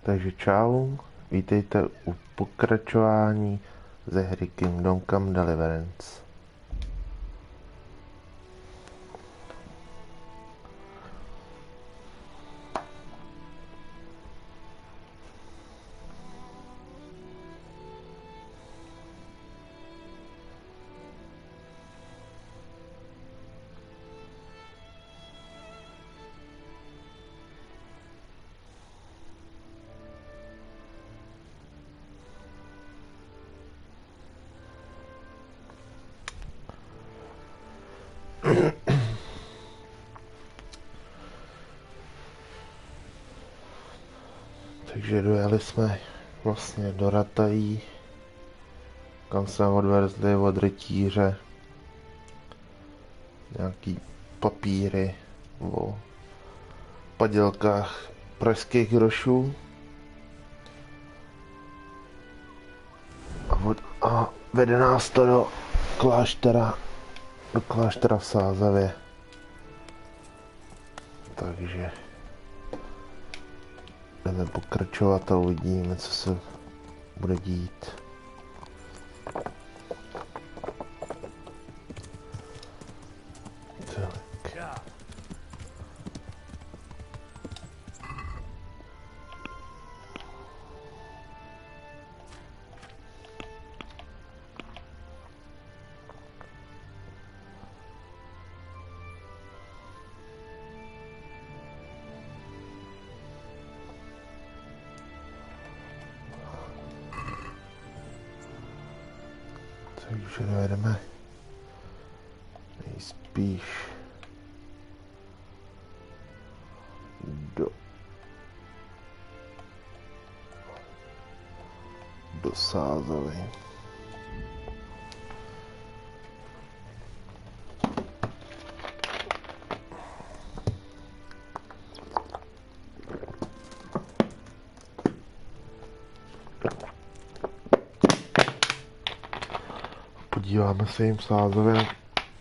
Takže čau, vítejte u pokračování ze hry Kingdom Come Deliverance. Takže dojeli jsme vlastně do Ratají, kam jsme odvezli od rytíře nějaký papíry o padělkách pražských grošů a vede nás to do kláštera v Sázavě. Takže jdeme pokračovat a uvidíme, co se bude dít. Tak. Takže dojedeme nejspíš do Sázavy. Podíváme se jim v Sázavě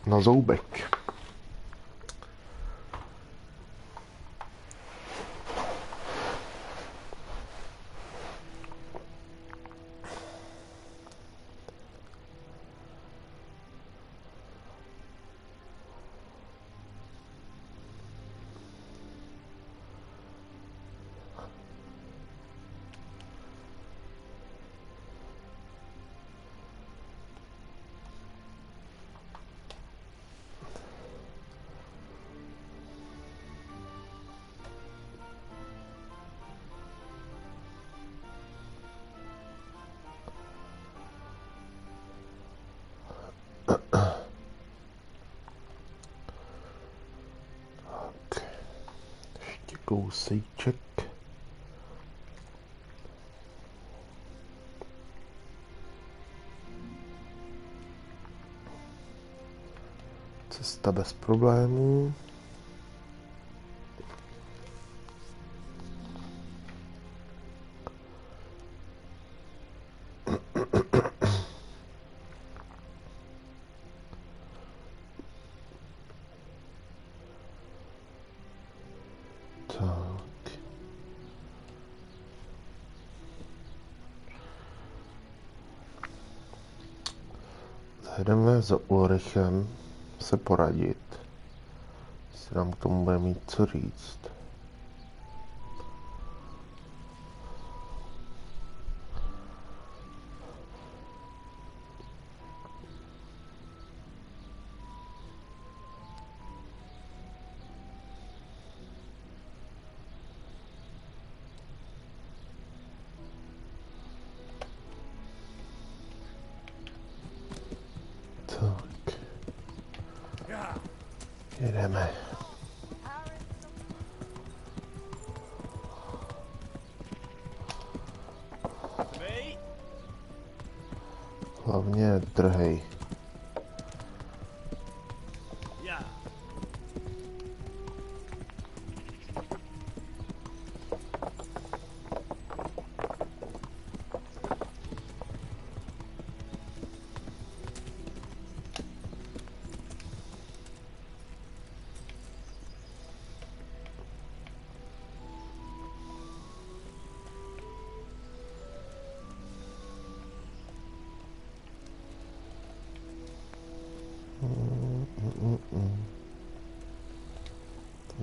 na zoubek. Kousíček. Cesta bez problémů. Jdeme za Ulrichem se poradit, jestli nám k tomu bude mít co říct. Jedeme. Hlavně drhej.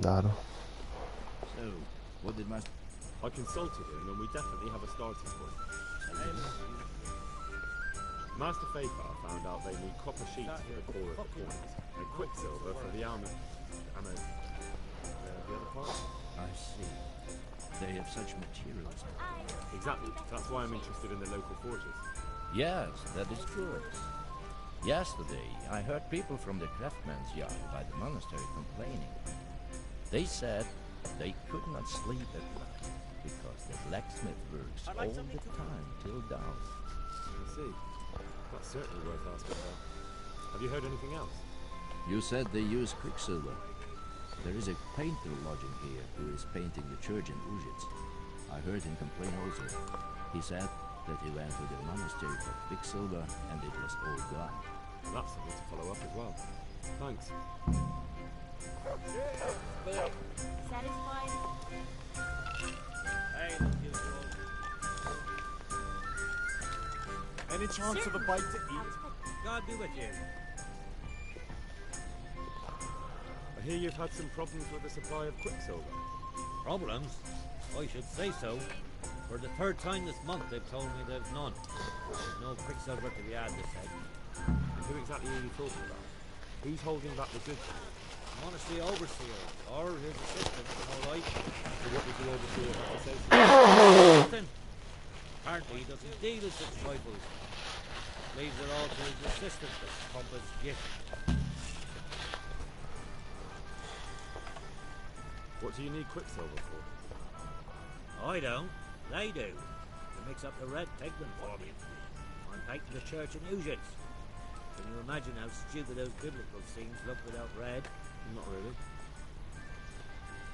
Dar. So, what did Master... I consulted him and we definitely have a starting point. Master Faithar found out they need copper sheets for the core of the coins and quicksilver for the the other part. I see. They have such materials. Exactly. That's why I'm interested in the local forges. Yes, that is good. Yesterday, I heard people from the craftsman's yard by the monastery complaining. They said they could not sleep at night because the blacksmith works all the time till dawn. I see. That's certainly worth asking about. Have you heard anything else? You said they use quicksilver. There is a painter lodging here who is painting the church in Ujits. I heard him complain also. He said that he went to the monastery for quicksilver and it was all gone. Well, that's something to follow up as well. Thanks. Satisfied? Hey, any chance of a bite to eat? God be with you. I hear you've had some problems with the supply of quicksilver. Problems? I should say so. For the third time this month they've told me there's none. There's no quicksilver to be had, they said. And who exactly are you talking about? Who's holding back the goods? Monastery overseer, or his assistant, all right. So what does the overseer have to say to Nothing. Apparently he doesn't deal with such trifles. Leaves it all to his assistant, the pompous git. What do you need quicksilver for? I don't. They do. To mix up the red pigment for me. I'm painting the church in Ujits. Can you imagine how stupid those biblical scenes look without red? Not really.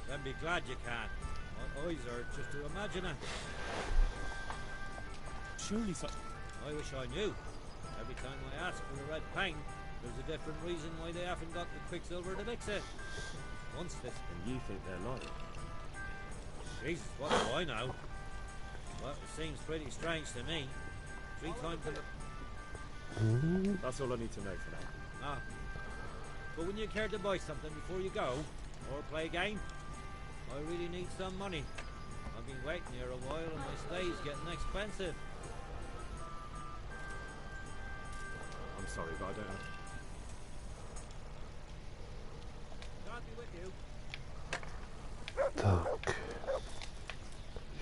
Then be glad you can. My eyes are just to imagine it. Surely such... I wish I knew. Every time I ask for the red paint, there's a different reason why they haven't got the quicksilver to mix it. Once this... And you think they're lying? Jesus, what do I know? Well, it seems pretty strange to me. 3 times in the... That's all I need to know for now. Ah. But wouldn't you care to buy something before you go? Or play a game? I really need some money. I've been waiting here a while and my stay's getting expensive. I'm sorry, but I don't have... God be with you. Tak.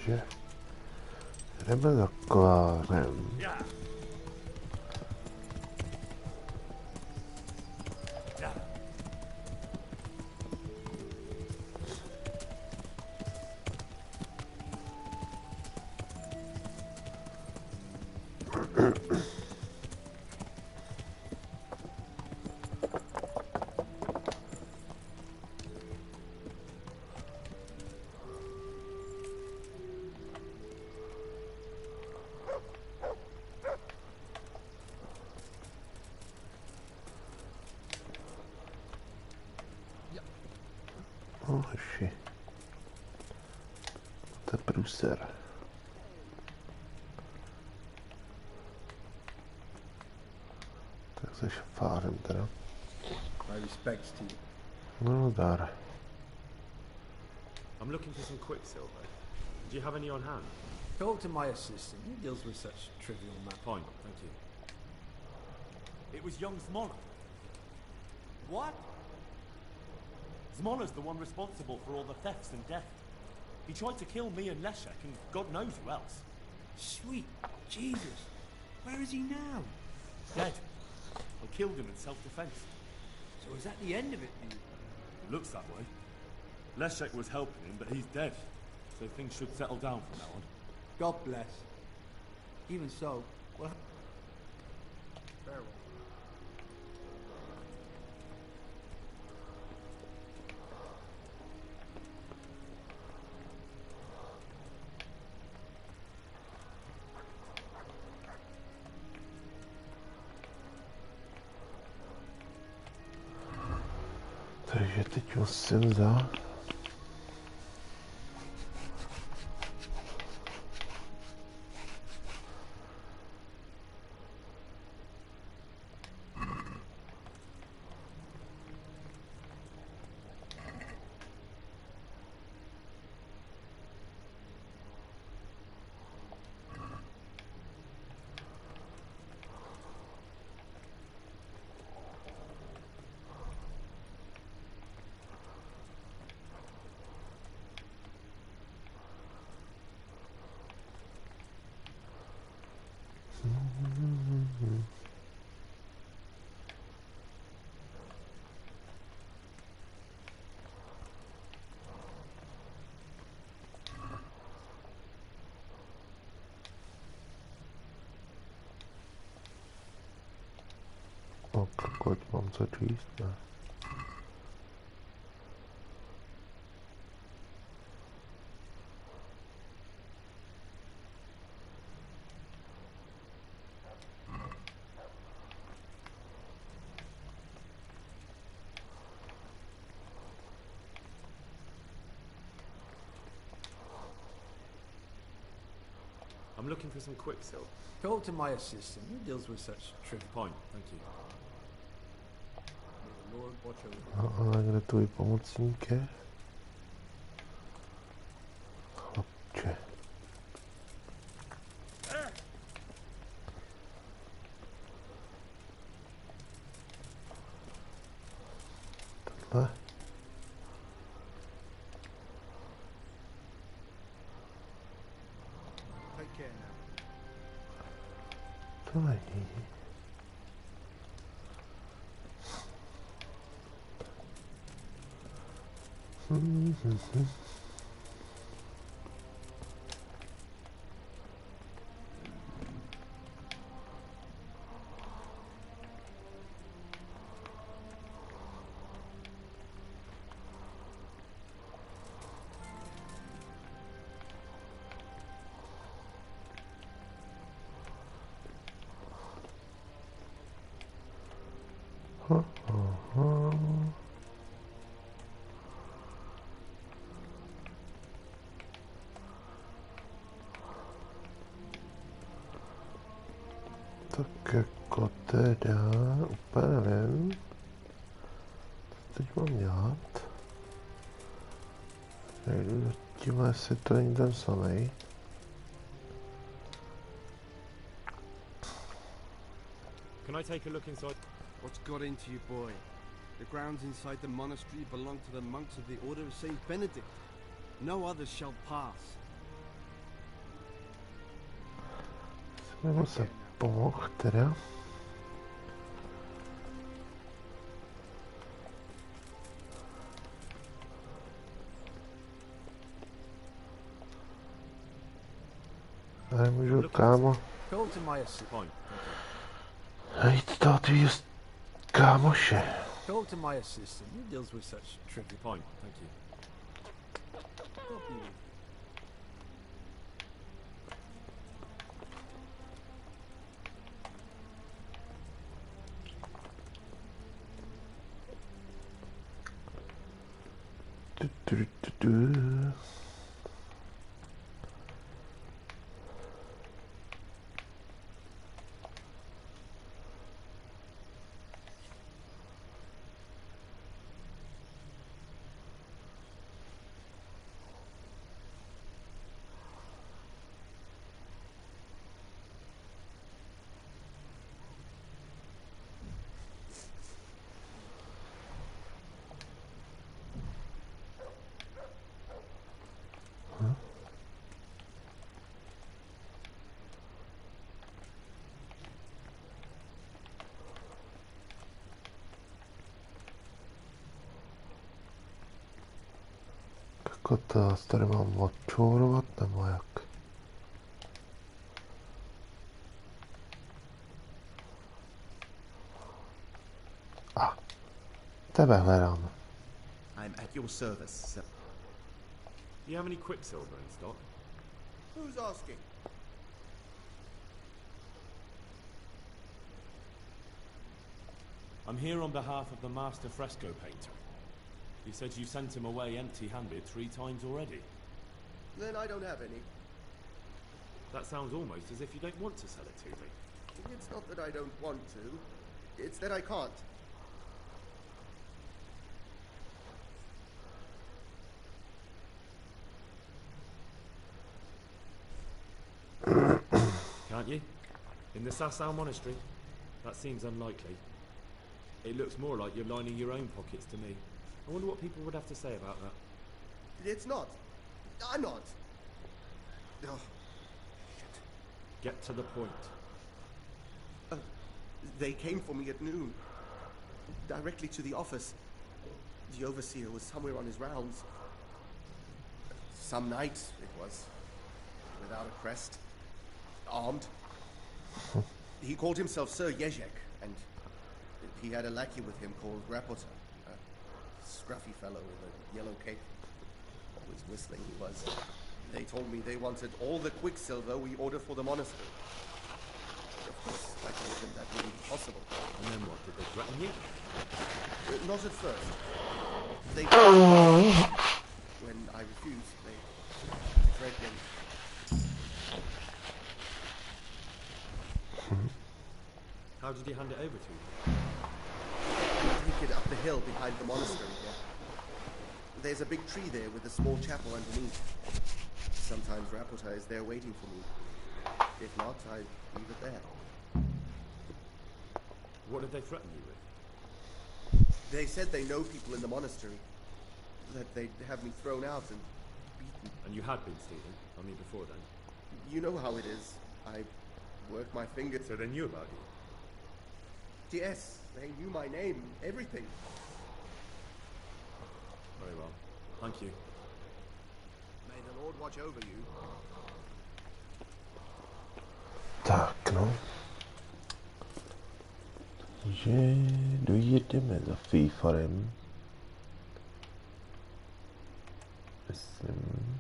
Takže jdeme za kvárem. Yeah. Oh, hoši. To je průser. Tak se šafárem teda. My respects to you. No, dar. I'm looking for some quicksilver. Do you have any on hand? Talk to my assistant. He deals with such trivial matters. Fine, thank you. It was young Zmola. What? Zmola's the one responsible for all the thefts and death. He tried to kill me and Leszek and God knows who else. Sweet Jesus. Where is he now? Dead. I killed him in self-defense. So is that the end of it, then? It looks that way. Leszek was helping him, but he's dead. So things should settle down from now on. God bless. Even so, well... Farewell. Takže teď musím za... No, tak mám co číst, ne? I'm looking for some quicksilver. Talk to my assistant. He deals with such trivial. Fine, thank you. May the Lord watch over you. No, ale kde tvůj pomocník je? Chlapče. Tohle? Take care now. To není. Tak jako teda, úplně nevím, co teď mám dělat. Nejdu za tím, jestli to není ten samej. Can I take a look inside? What's got into you, boy? The grounds inside the monastery belong to the monks of the Order of Saint Benedict. No others shall pass. Jsem mu se pomohl teda. Nemůžu, kámo. Talk to my assistant. Fine, Hejt toho tvýho kámoše. Talk to my assistant. He deals with such trivial. fine, thank you. Copy with. Du. Jako to tady mám odčourovat, nebo jak? A, tebe hledám. I'm at your service, sir. Do you have any quicksilver in stock? Who's asking? I'm here on behalf of the master fresco painter. He said you sent him away empty-handed 3 times already. Then I don't have any. That sounds almost as if you don't want to sell it to me. It's not that I don't want to. It's that I can't. Can't you? In the Sasau monastery? That seems unlikely. It looks more like you're lining your own pockets to me. I wonder what people would have to say about that. It's not. I'm not. Oh, Get to the point. they came for me at noon. Directly to the office. The overseer was somewhere on his rounds. Some night, it was. Without a crest. Armed. He called himself Sir Jezek, and He had a lackey with him called Rapota, a scruffy fellow with a yellow cape. Always whistling he was. They told me they wanted all the quicksilver we ordered for the monastery. Of course, I told them that wouldn't be possible. And then what? Did they threaten you? Not at first. They when I refused, they threatened him. How did he hand it over to you? Take it up the hill behind the monastery here. There's a big tree there with a small chapel underneath. Sometimes Rapota is there waiting for me. If not, I leave it there. What did they threaten you with? They said they know people in the monastery. That they'd have me thrown out and beaten. And you had been stealing? I mean, before then? You know how it is. I work my fingers. So they knew about you? Yes, they knew my name, everything. Very well. Thank you. May the Lord watch over you. Tak no. Takže dojedeme za Fífarem. Myslím.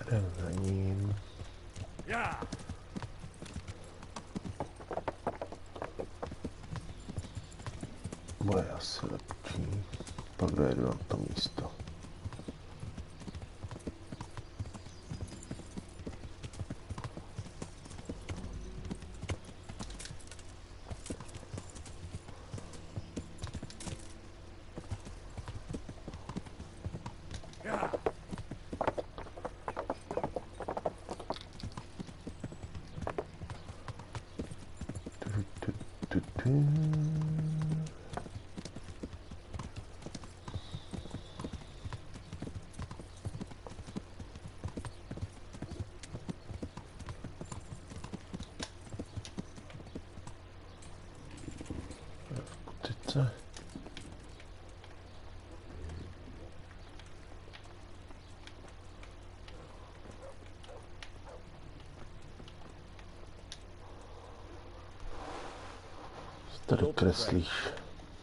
Jdem za ním. Bude asi lepší. Pak dojedu na to místo. Tady kreslíš.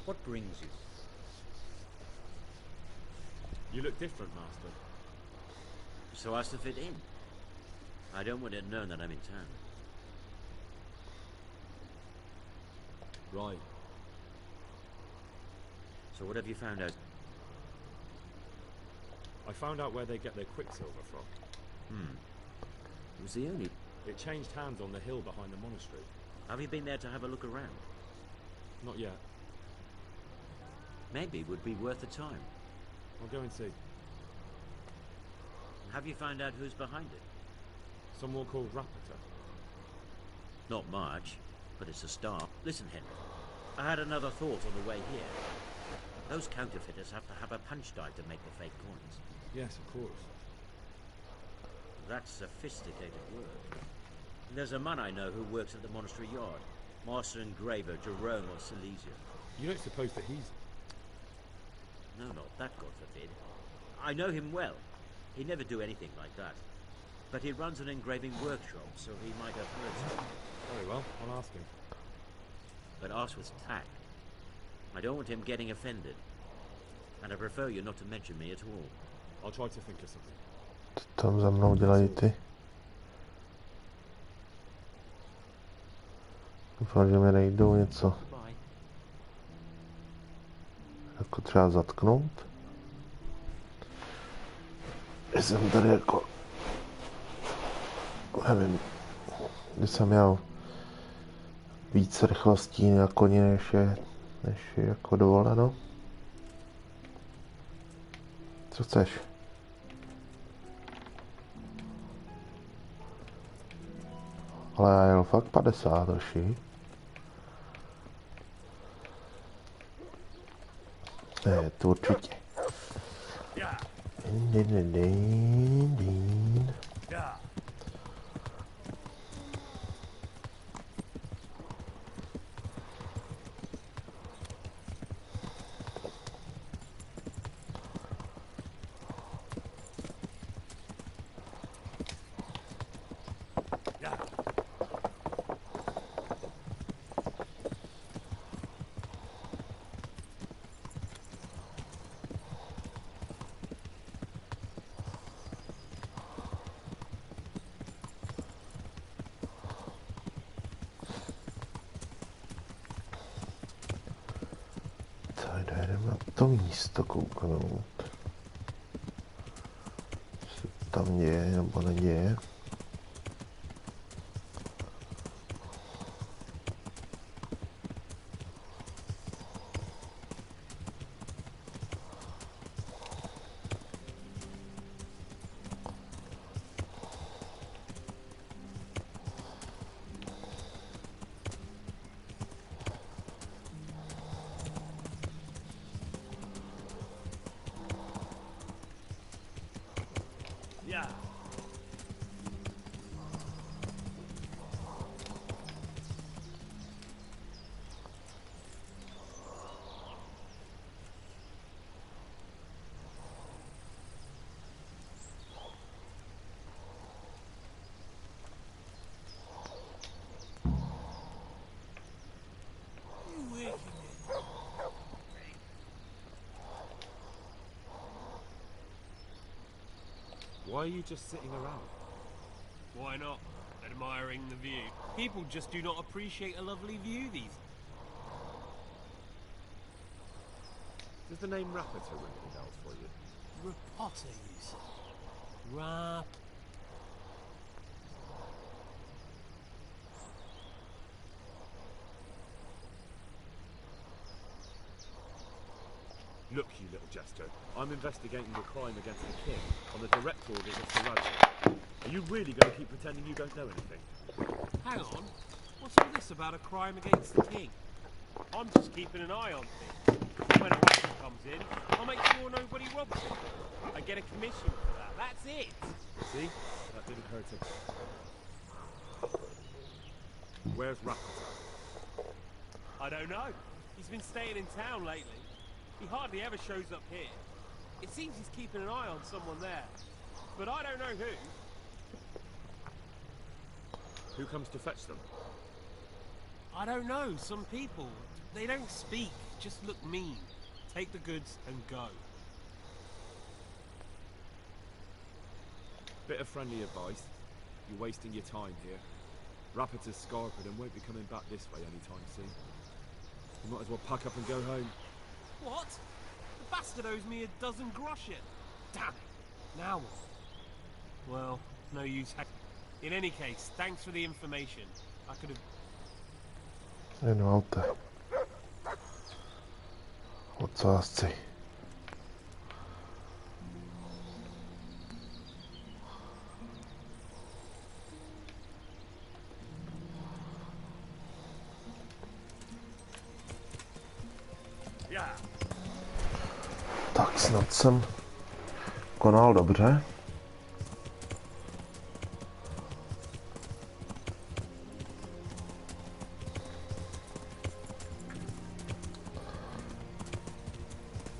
What brings you? You look different, Master. So as to fit in. I don't want it known that I'm in town. Right. So what have you found out? I found out where they get their quicksilver from. It was the only... It changed hands on the hill behind the monastery. Have you been there to have a look around? Not yet. Maybe it would be worth the time. I'll go and see. Have you found out who's behind it? Someone called Rapota. Not much, but it's a start. Listen, Henry, I had another thought on the way here. Those counterfeiters have to have a punch dive to make the fake coins. Yes, of course. That's sophisticated work. And there's a man I know who works at the monastery yard. Master engraver Jerome of Silesia. You don't suppose that he's... No, not that, God forbid. I know him well. He'd never do anything like that. But he runs an engraving workshop, so he might have heard something. Very well, I'll ask him. But ask with tact. I don't want him getting offended. And I prefer you not to mention me at all. I'll try to think of something. Co tam za mnou dělají ty? Doufám, že mi nejdou něco. Jako třeba zatknout. Já jsem tady jako... Nevím, když jsem měl víc rychlostí na koni, než je jako dovoleno. Co chceš? Ale já jel fakt 50, oši. Ne, to určitě. Din. Jdeme na to místo kouknout. Co tam děje nebo neděje. Why are you just sitting around? Why not? Admiring the view. People just do not appreciate a lovely view these. Does the name Rapito ring any bells for you? Rapata, you say? Rap. Look, you little jester. I'm investigating the crime against the king on the direct orders of Sir Roger. Are you really going to keep pretending you don't know anything? Hang on. What's all this about a crime against the king? I'm just keeping an eye on things. When a racket comes in, I'll make sure nobody robs it. I get a commission for that. That's it. See? That didn't hurt him. Where's Rapito? I don't know. He's been staying in town lately. He hardly ever shows up here. It seems he's keeping an eye on someone there. But I don't know who. Who comes to fetch them? I don't know. Some people. They don't speak. Just look mean. Take the goods and go. Bit of friendly advice. You're wasting your time here. Rapito's scarpered and won't be coming back this way anytime soon. You might as well pack up and go home. What? The bastard owes me 12 groschen. Damn it. Now what? Well, no use. In any case, thanks for the information. I could have... Jenom ocásci. Tak snad jsem konal dobře.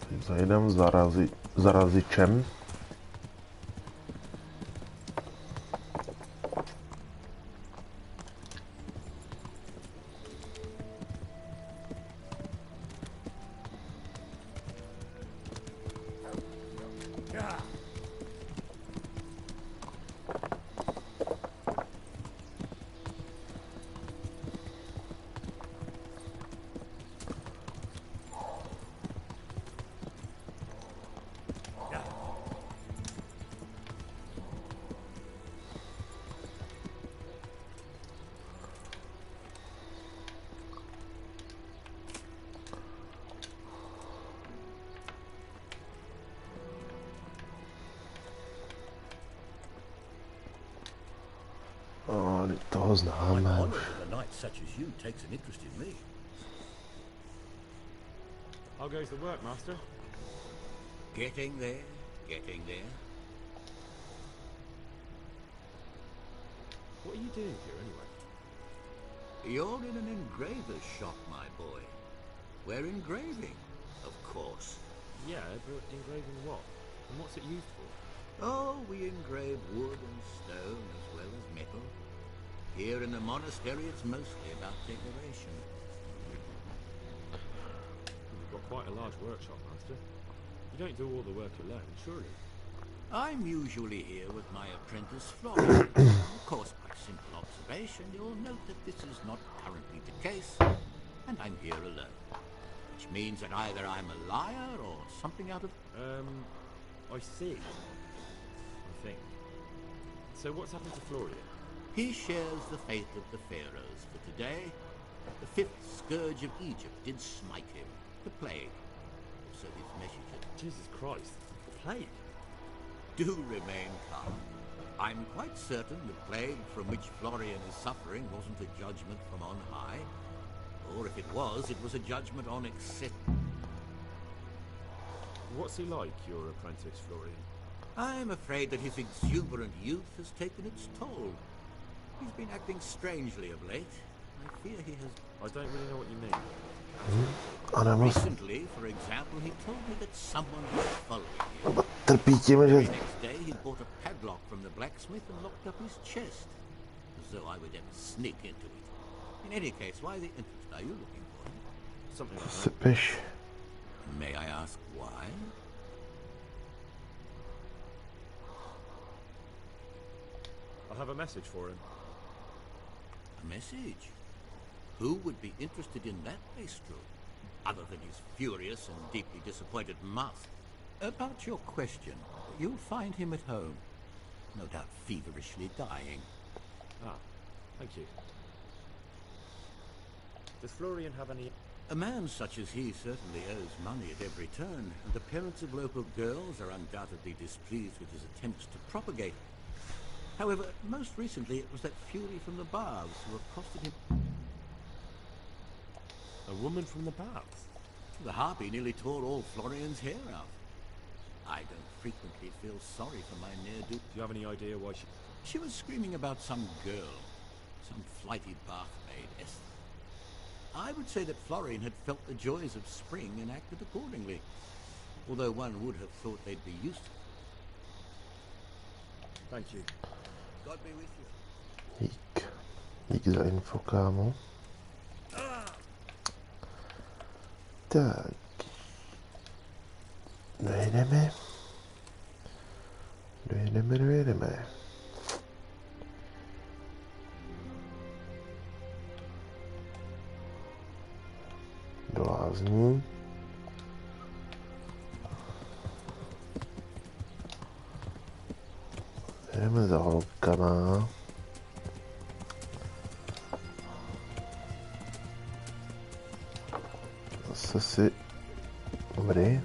Teď zajdem za razičem. ale toho I'm známe. honored that a knight such as you takes an interest in me. How goes the work, Master? Getting there, getting there. What are you doing here, anyway? You're in an engraver's shop, my boy. We're engraving, of course. Yeah, but engraving what? And what's it used for? Oh, we engrave wood and stone as well as metal. Here in the monastery, it's mostly about decoration. You've got quite a large workshop, Master. You don't do all the work alone, surely? I'm usually here with my apprentice, Florian. Of course, by simple observation, you'll note that this is not currently the case, and I'm here alone. Which means that either I'm a liar or something out of... I see. I think. So what's happened to Florian? He shares the fate of the pharaohs for today. The fifth scourge of Egypt did smite him, the plague. So his message... Jesus Christ, plague? Do remain calm. I'm quite certain the plague from which Florian is suffering wasn't a judgment from on high. Or if it was a judgment on excess. What's he like, your apprentice, Florian? I'm afraid that his exuberant youth has taken its toll. He's been acting strangely of late. I fear he has... I don't really know what you mean. Recently, for example, he told me that someone was following him. Trpí tím, The že... next day, he bought a padlock from the blacksmith and locked up his chest. As though I would ever sneak into it. In any case, why the interest? Are you looking for him? Something like that. Sypeš. May I ask why? I'll have a message for him. A message? Who would be interested in that wastrel? Other than his furious and deeply disappointed master. About your question, you'll find him at home. No doubt feverishly dying. Ah, thank you. Does Florian have any... A man such as he certainly owes money at every turn, and the parents of local girls are undoubtedly displeased with his attempts to propagate. However, most recently it was that fury from the baths who accosted him. A woman from the baths? The harpy nearly tore all Florian's hair out. I don't frequently feel sorry for my ne'er-do. Do you have any idea why she... She was screaming about some girl, some flighty bath maid, Esther. I would say that Florian had felt the joys of spring and acted accordingly, although one would have thought they'd be used to it. Thank you. God be with you. Dík. Dík za info, kámo. Tak. Dojedeme. Do lázní. Jdeme za holkama. Zase si... Dobrý.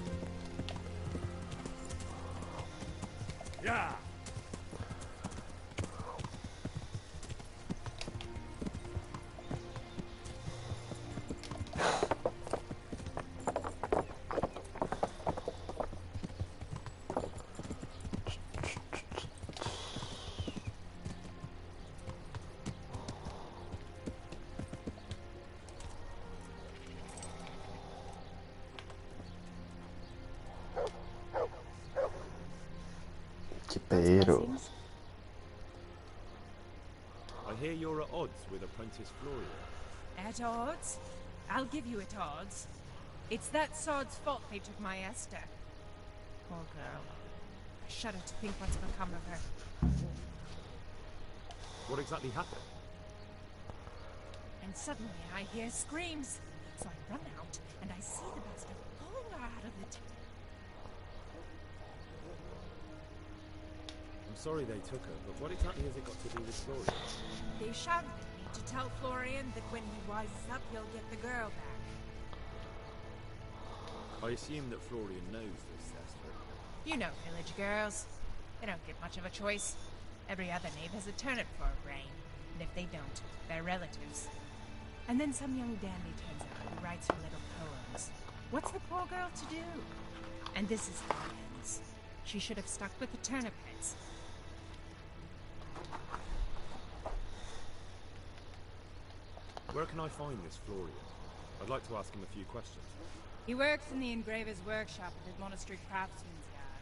I hear you're at odds with apprentice Florian. At odds? I'll give you at odds. It's that sod's fault they took my Esther. Poor girl. I shudder to think what's become of her. What exactly happened? And suddenly I hear screams. So I run out and I see the bastard pulling her out of the I'm sorry they took her, but what exactly has it got to do with Florian? They shouted at me to tell Florian that when he wises up, he'll get the girl back. I assume that Florian knows this, Esther. You know village girls. They don't get much of a choice. Every other knave has a turnip for a brain. And if they don't, they're relatives. And then some young dandy turns out who writes her little poems. What's the poor girl to do? And this is how it ends. She should have stuck with the turnip heads. Where can I find this Florian? I'd like to ask him a few questions. He works in the engraver's workshop at the monastery craftsman's yard.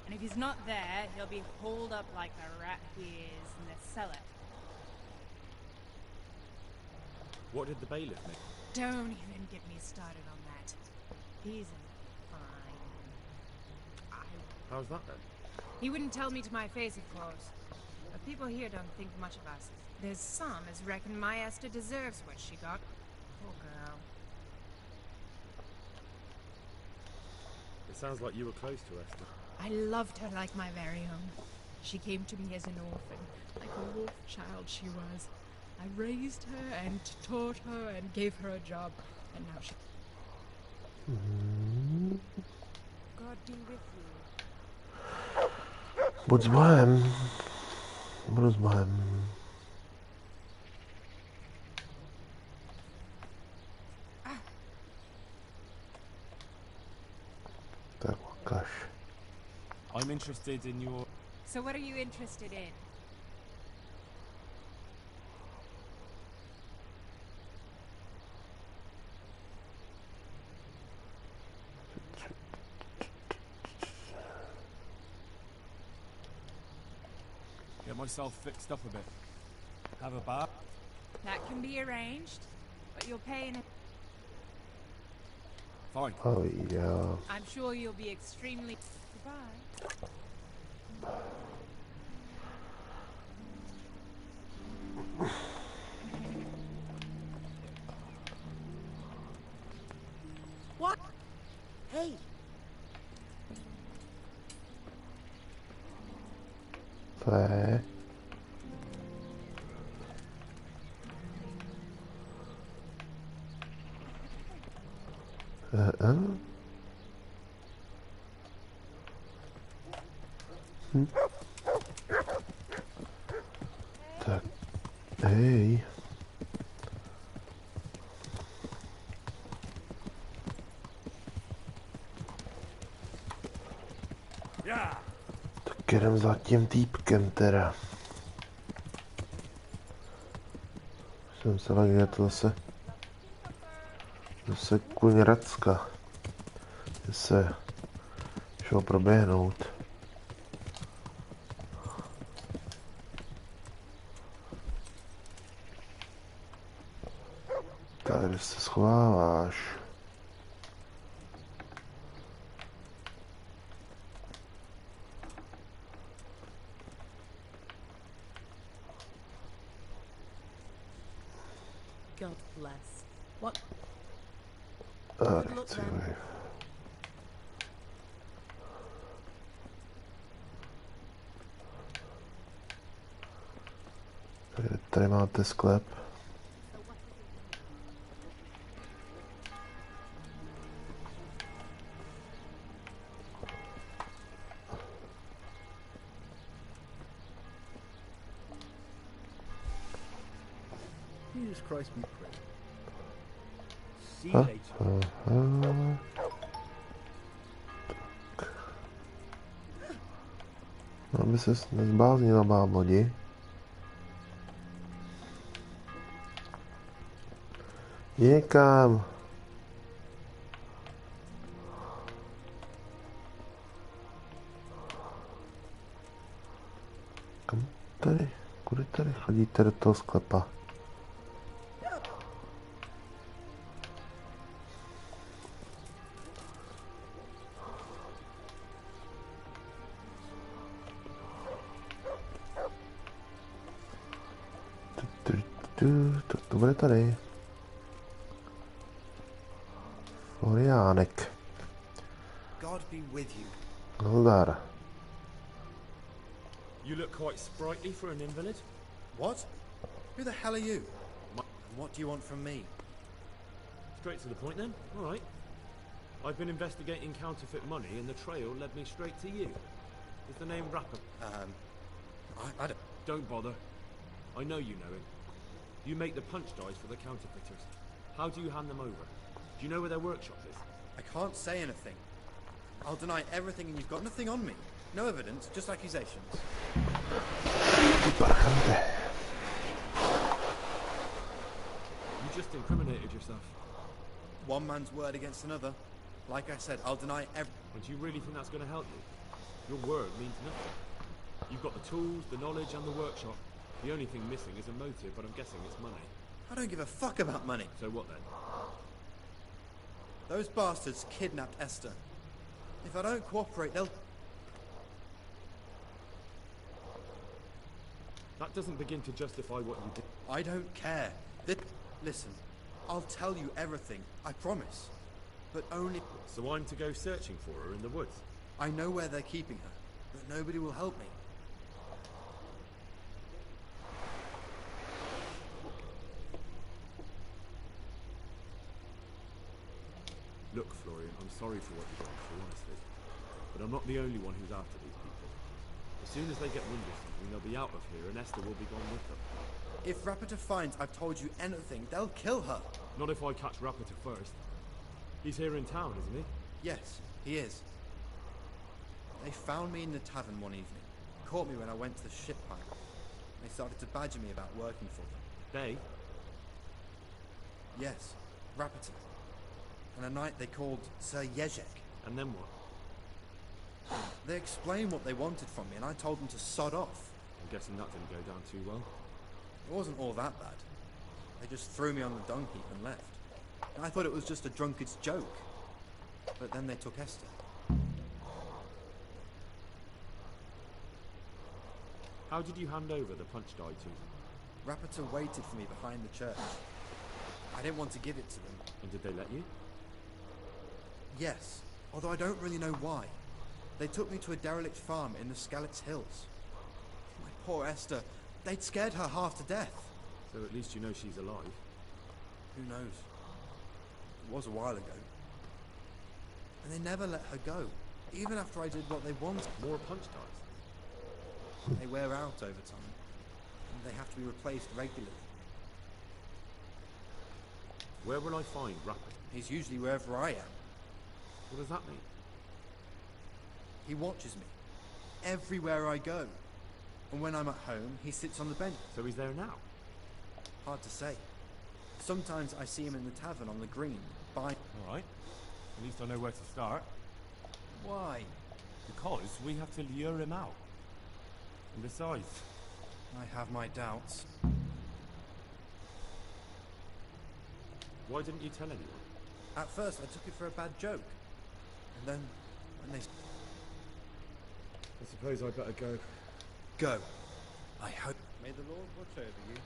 And if he's not there, he'll be holed up like the rat he is in the cellar. What did the bailiff make? Don't even get me started on that. He's fine. How's that then? He wouldn't tell me to my face, of course. But people here don't think much of us. There's some as reckon my Esther deserves what she got. Poor girl. It sounds like you were close to Esther. I loved her like my very own. She came to me as an orphan, like a wolf child she was. I raised her and taught her and gave her a job, and now she... God be with you. Buď s Bohem. Budu s Bohem. Tak ukaž. I'm interested in your... So what are you interested in? Get myself fixed up a bit. Have a bath. That can be arranged, but you'll pay in a... Fine. Oh yeah. I'm sure you'll be extremely... Goodbye. What? Hey! Co je? Tak, hej. Tak jdem za tím týpkem teda. Jsem se tak, je to zase kuň Racka. Že se šel proběhnout. Tady se schováváš. God bless. What? Nechci vliv. Tady máte sklep. Jesus Christ be praised. See Huh? later. No, aby ses nezbláznila, bábodi. Někam. Kam tady? Kudy tady chodíte do toho sklepa? Tak to bude tady. Floriánek. God be with you. Nazdar. You look quite sprightly for an invalid. What? Who the hell are you? And what do you want from me? Straight to the point then. All right. I've been investigating counterfeit money and the trail led me straight to you. Is the name Rapper? I don't... Don't bother. I know you know him. You make the punch dies for the counterfeiters. How do you hand them over? Do you know where their workshop is? I can't say anything. I'll deny everything and you've got nothing on me. No evidence, just accusations. You just incriminated yourself. One man's word against another. Like I said, I'll deny every... And do you really think that's going to help you? Your word means nothing. You've got the tools, the knowledge, and the workshop. The only thing missing is a motive, but I'm guessing it's money. I don't give a fuck about money. So what then? Those bastards kidnapped Esther. If I don't cooperate, they'll... That doesn't begin to justify what you did. I don't care. Listen, I'll tell you everything, I promise. But only... So I'm to go searching for her in the woods? I know where they're keeping her, but nobody will help me. Look, Florian, I'm sorry for what you've gone through, honestly. But I'm not the only one who's after these people. As soon as they get wind of something, they'll be out of here and Esther will be gone with them. If Rapiter finds I've told you anything, they'll kill her. Not if I catch Rapiter first. He's here in town, isn't he? Yes, he is. They found me in the tavern one evening. Caught me when I went to the ship pipe. They started to badger me about working for them. They? Yes, Rapiter. And a knight they called Sir Jezek. And then what? They explained what they wanted from me and I told them to sod off. I'm guessing that didn't go down too well. It wasn't all that bad. They just threw me on the dung heap and left. And I thought it was just a drunkard's joke. But then they took Esther. How did you hand over the punch die to them? Rapiter waited for me behind the church. I didn't want to give it to them. And did they let you? Yes, although I don't really know why. They took me to a derelict farm in the Skalitz Hills. My poor Esther, they'd scared her half to death. So at least you know she's alive. Who knows? It was a while ago. And they never let her go, even after I did what they wanted. More punch dies? They wear out over time, and they have to be replaced regularly. Where will I find Rapid? He's usually wherever I am. What does that mean? He watches me, everywhere I go. And when I'm at home, he sits on the bench. So he's there now? Hard to say. Sometimes I see him in the tavern on the green, by... Alright. At least I know where to start. Why? Because we have to lure him out. And besides... I have my doubts. Why didn't you tell anyone? At first, I took it for a bad joke. And then, when they... I suppose I'd better go. Go. I hope... May the Lord watch over you.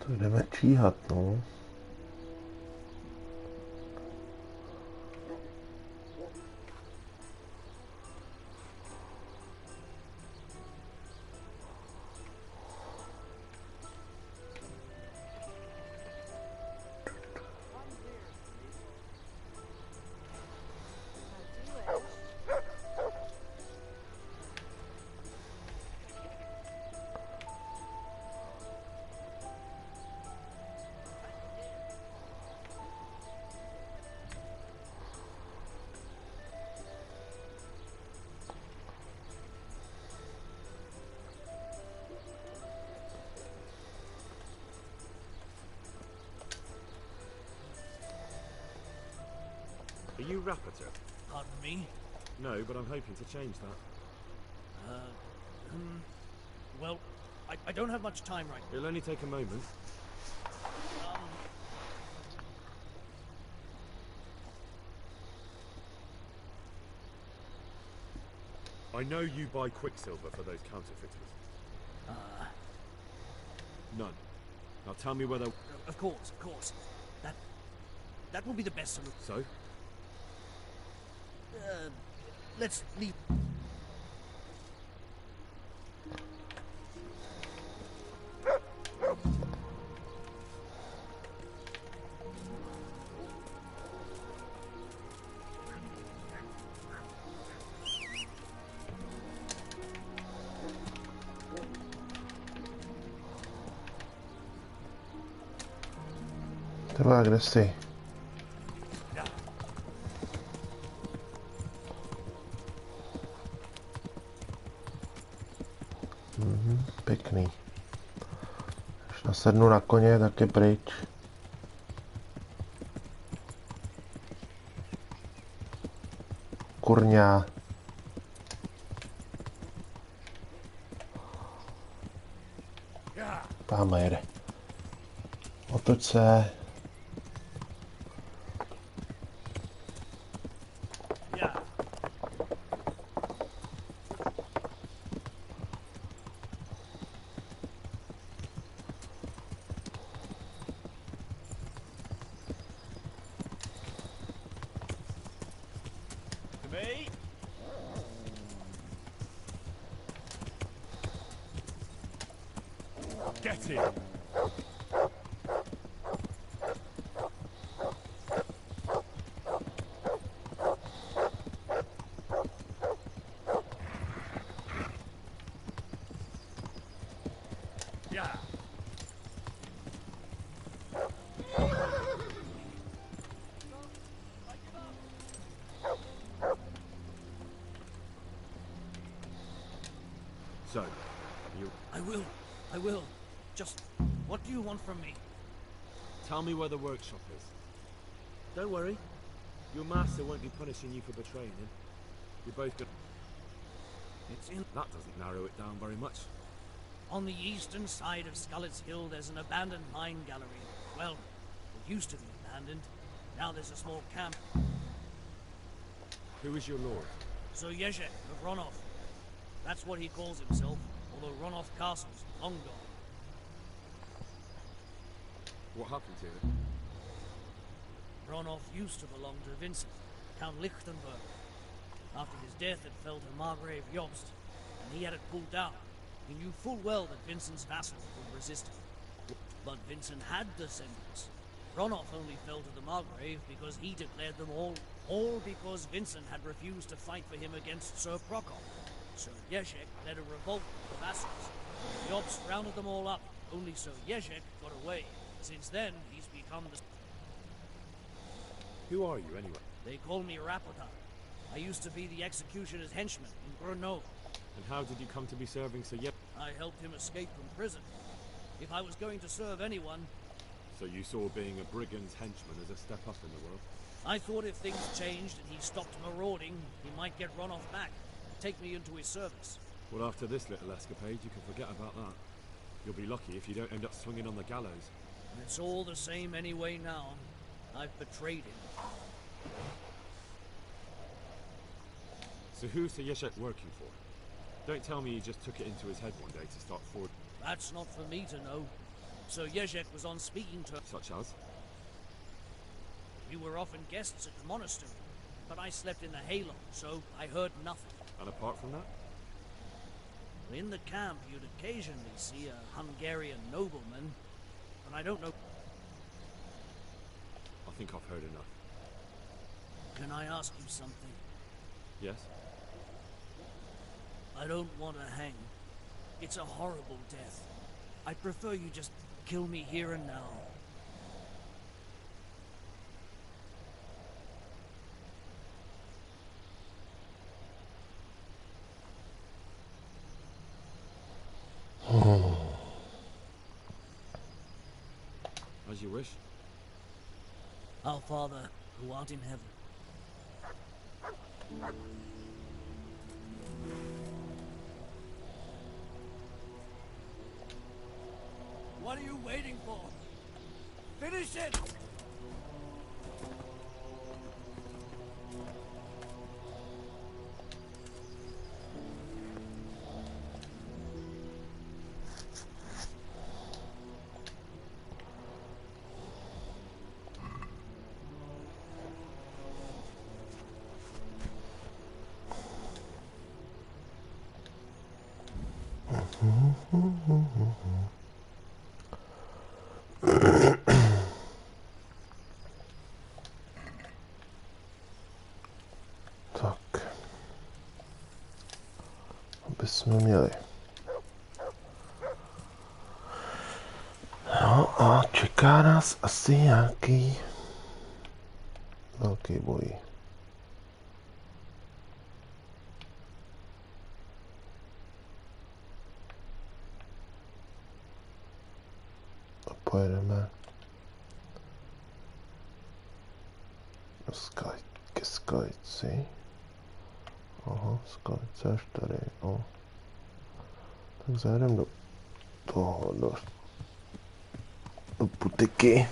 To jdeme číhat, no. Are you Rapiter? Pardon me? No, but I'm hoping to change that. Well, I don't have much time right now. It'll only take a moment. I know you buy quicksilver for those counterfeiters. None. Now tell me whether... Of course, of course. That will be the best solution. So? Let's leave. Třeba, kde jsi? Pěkný. Když nasednu na koně, tak je pryč. Kurňa. Páma jede. Otoč se. Get him! Yeah. So, you... I will. Just, what do you want from me? Tell me where the workshop is. Don't worry. Your master won't be punishing you for betraying him. You're both good. It's in... That doesn't narrow it down very much. On the eastern side of Skullet's Hill, there's an abandoned mine gallery. Well, it used to be abandoned. Now there's a small camp. Who is your lord? Sir Yezhek of Ronov. That's what he calls himself, although Ronov Castle's long gone. What happened to him? Ronov used to belong to Vincent, Count Lichtenberg. After his death, it fell to Margrave Jobst, and he had it pulled down. He knew full well that Vincent's vassals would resist him. But Vincent had descendants. Ronov only fell to the Margrave because he declared them all because Vincent had refused to fight for him against Sir Prokop. Sir Yezhek led a revolt with the vassals. Jobst rounded them all up. Only Sir Yezhek got away. Since then, he's become the... Who are you, anyway? They call me Rapota. I used to be the executioner's henchman in Brno. And how did you come to be serving Sir Yezhek? I helped him escape from prison. If I was going to serve anyone... So you saw being a brigand's henchman as a step up in the world? I thought if things changed and he stopped marauding, he might get run off back and take me into his service. Well, after this little escapade, you can forget about that. You'll be lucky if you don't end up swinging on the gallows. It's all the same anyway now. I've betrayed him. So who's Sir Yezhek working for? Don't tell me he just took it into his head one day to start forward. That's not for me to know. Sir Yezhek was on speaking terms. Such as? We were often guests at the monastery, but I slept in the hayloft, so I heard nothing. And apart from that? In the camp, you'd occasionally see a Hungarian nobleman, but I don't know... I think I've heard enough. Can I ask you something? Yes? I don't want to hang. It's a horrible death. I'd prefer you just kill me here and now. As you wish. Our Father, who art in heaven. What are you waiting for? Finish it! Tak. Aby jsme měli. No A čeká nás asi nějaký velký boj. A pojedeme ke skalici. Aha, skalice až tady. O. Tak zajedeme do toho, do butiky.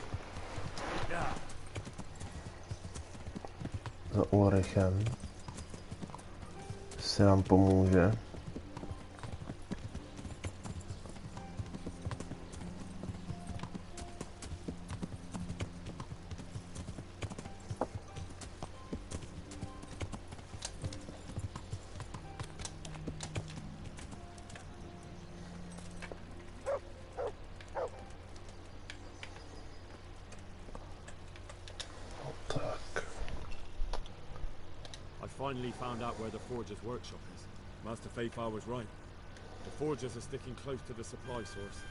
Za Ulrichem. Si nám pomůže. Finally found out where the Forger's workshop is. Master Faithfar was right. The Forgers are sticking close to the supply source.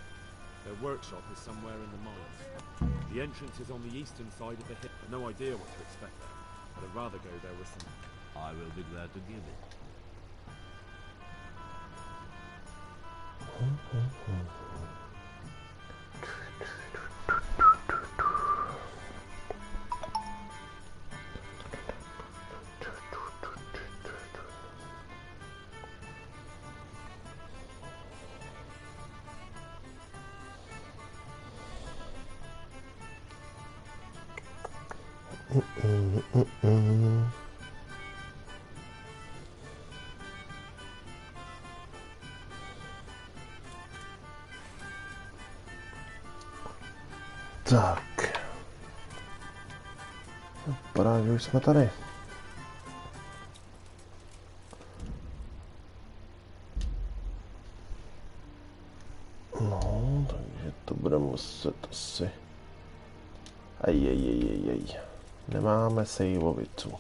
Their workshop is somewhere in the mines. The entrance is on the eastern side of the hill. No idea what to expect there, but I'd rather go there with some... I will be glad to give it. Tak. Vypadá, že už jsme tady. No, takže to bude muset asi... Ajajajajaj. Nemáme sejvovicu.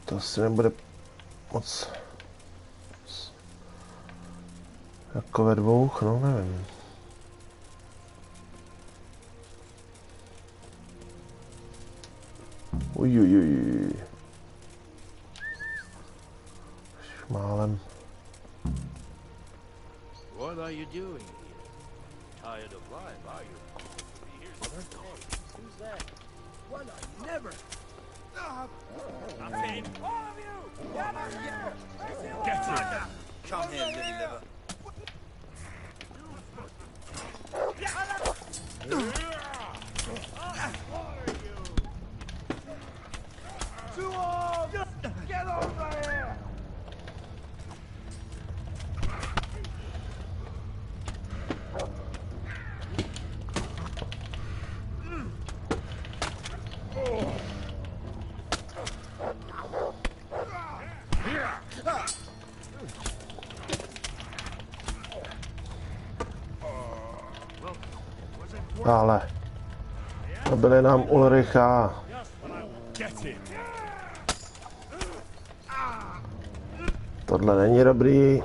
To asi nebude moc jako ve dvou, no nevím. Ujujujuj. Málem. What are you doing here? Tired of life, are you? Who's that? Well, I never. Nothing. All of you! Get out here! Get it! Come here, little liver. Too old! Get over here! Ale to byly nám Ulricha. Tohle není dobrý.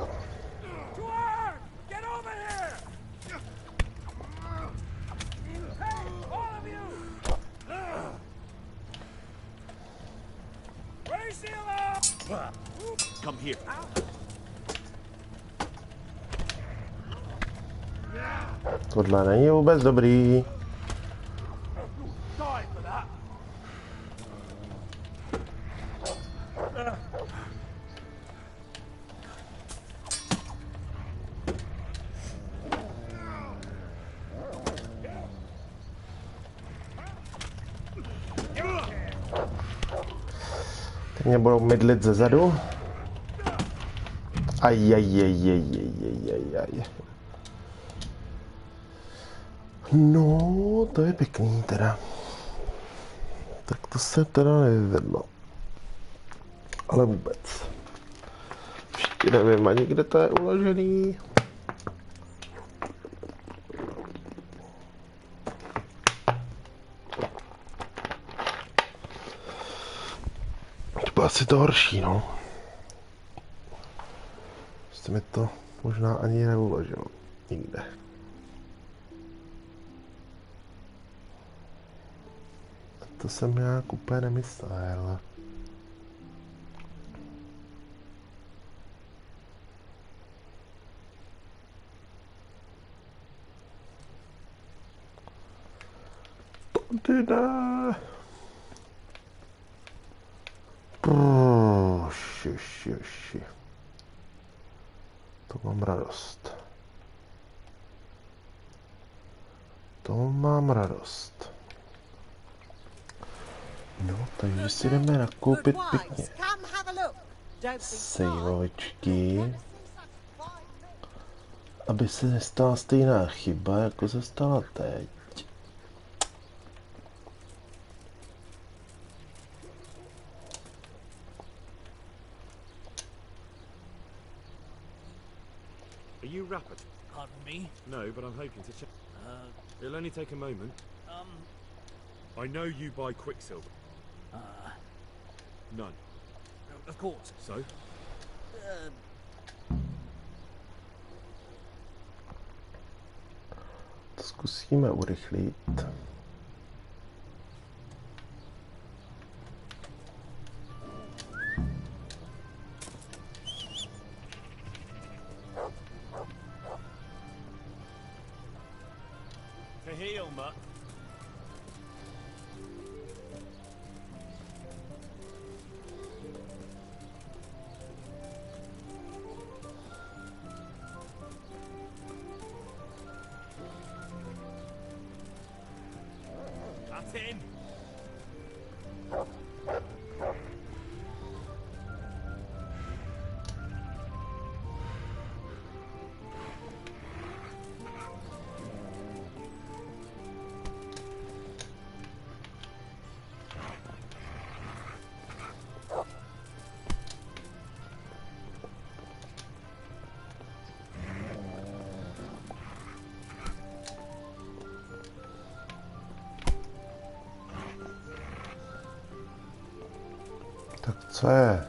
Come here. Tohle není vůbec dobrý. Teď mě budou mydlit ze zadu. Ajajajajajajajaj. No, to je pěkný teda. Tak to se teda nevyvedlo. Ale vůbec. Ještě nevím ani, kde to je uložený. asi to horší, no. Jste mi to možná ani neuložil. Nikde. To jsem nějak úplně nemyslel. Tady ne. Šiši. To mám radost. To mám radost. No, takže si jdeme nakoupit pěkně sejvovičky, aby se nestala stejná chyba, jako se stala teď. Are you rapid? Pardon me? No, but I'm hoping to check. It'll only take a moment. I know you buy Quicksilver. None. Of course. So? Zkusíme urychlit. To heal, Mutt. That's in. Tak co je?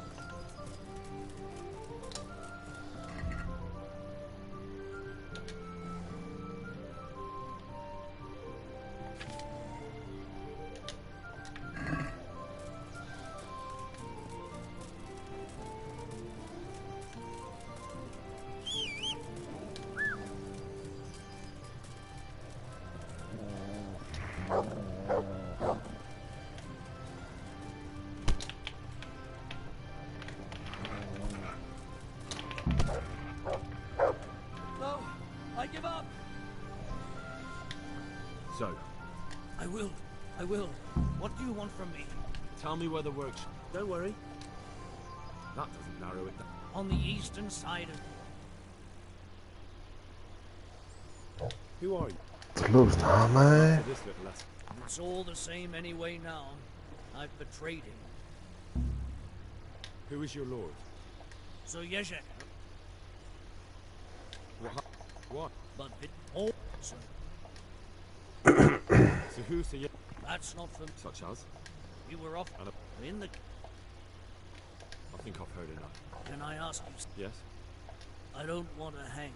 So, I will. What do you want from me? tell me where the workshop. Don't worry. That doesn't narrow it down. On the eastern side of... Who are you? Tohle známe. This little lesson. It's all the same anyway now. I've betrayed him. Who is your lord? So Yezhek, What? but it all... So So who's the that's not from... such as? You were off in the... I think I've heard enough. Can I ask you... Yes? I don't want to hang.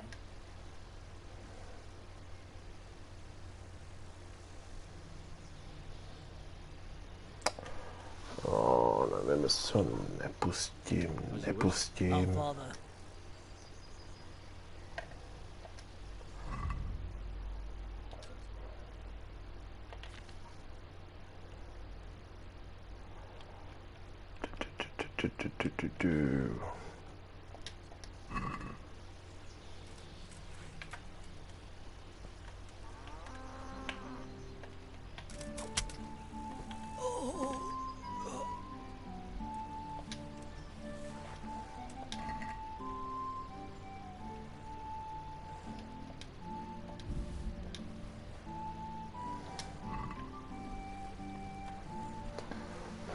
Nevím, jestli ho nepustím. Our father.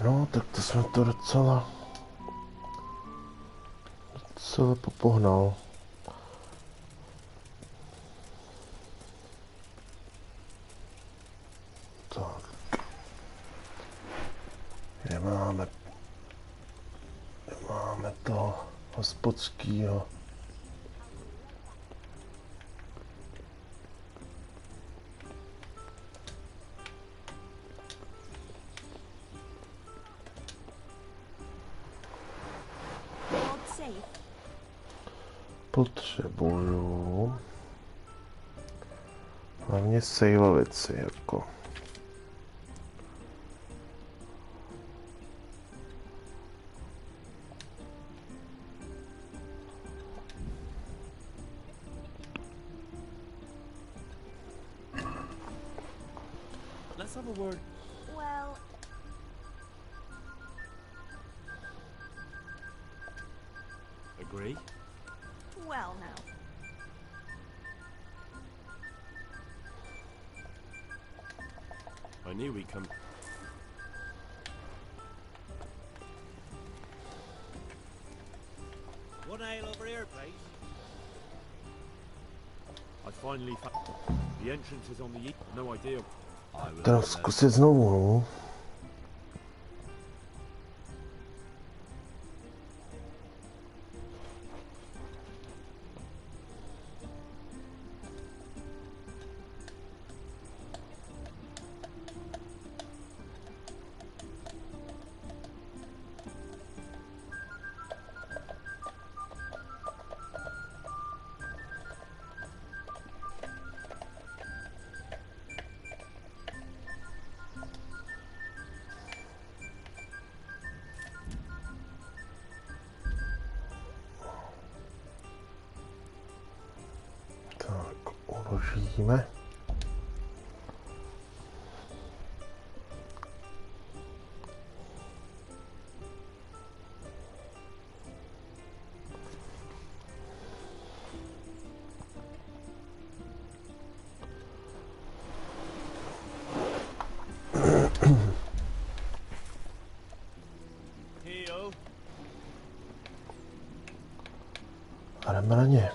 No, tak to jsme to docela popohnal. Tak. Kde máme toho hospodskýho. Potřebuju hlavně sejvovici, jako. Let's have a word. Well, Agree? well, no. I knew we'd come. One ale over here, please. I finally found the entrance is on the east. No idea. Teda zkusit znovu, no. Tak, uložíme. A jdeme na ně.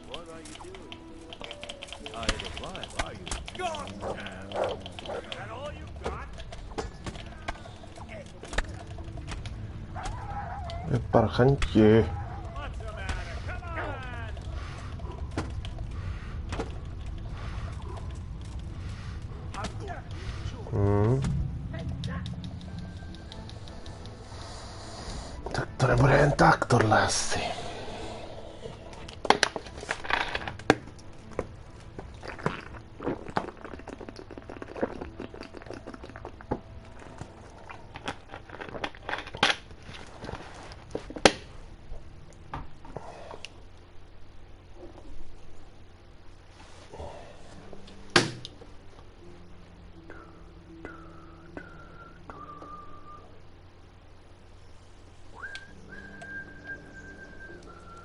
What are you doing? Idle life, are you? God! Is that all you got? Parchanti. What's the matter? Come on! Tak to nebude jen tak, tohle asi.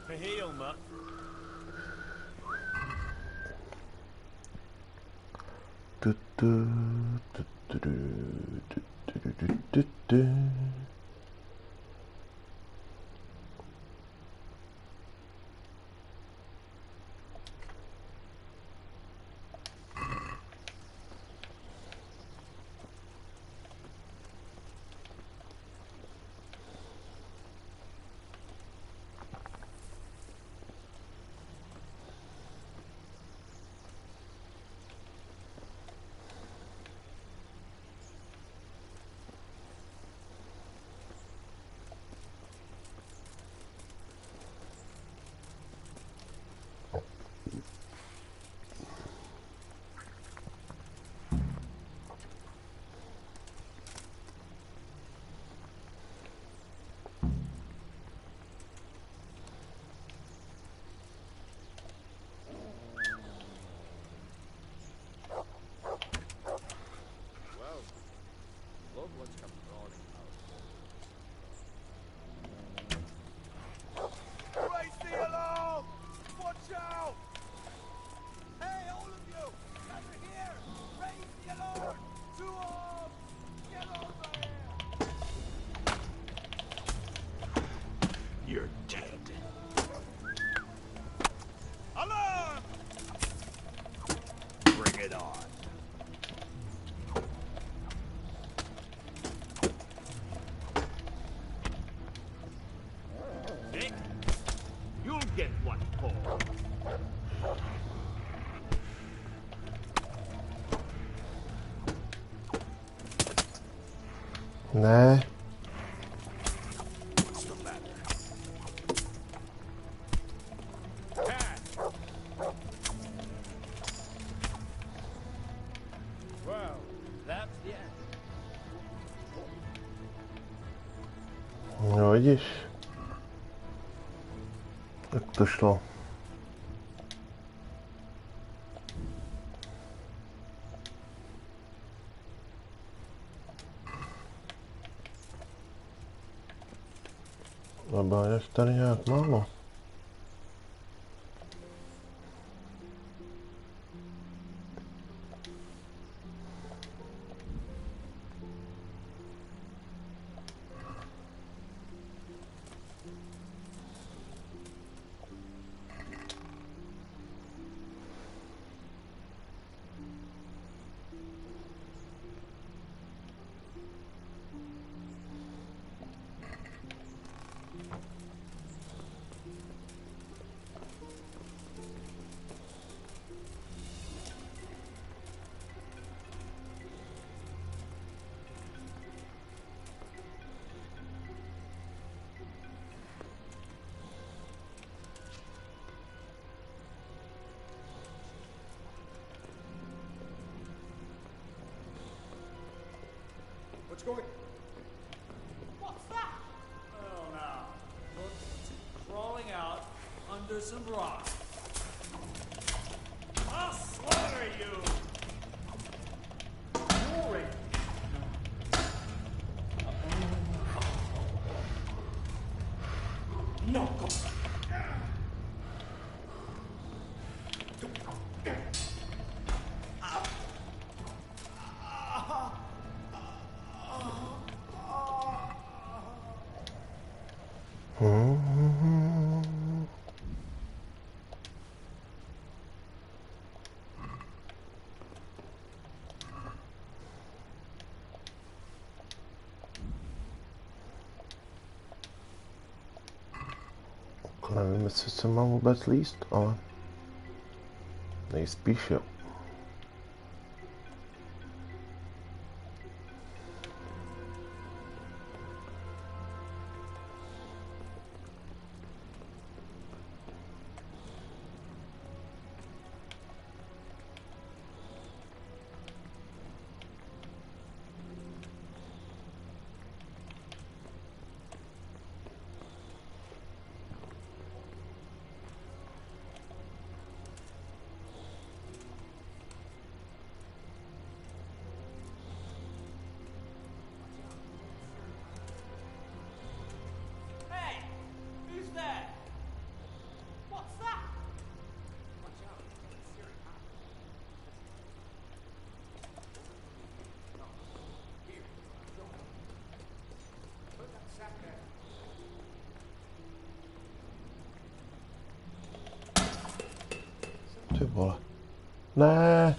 For heel, mutt. get one for. Ne. No vidíš, jak to šlo. Zabáňaš tady nějak málo. What's going? What's that? Oh, now. Look, crawling out under some rock. I'll slaughter you! Glory! No, come on. Nevím, jestli se mám vůbec líst, ale nejspíš jo. Ty vole. Ne.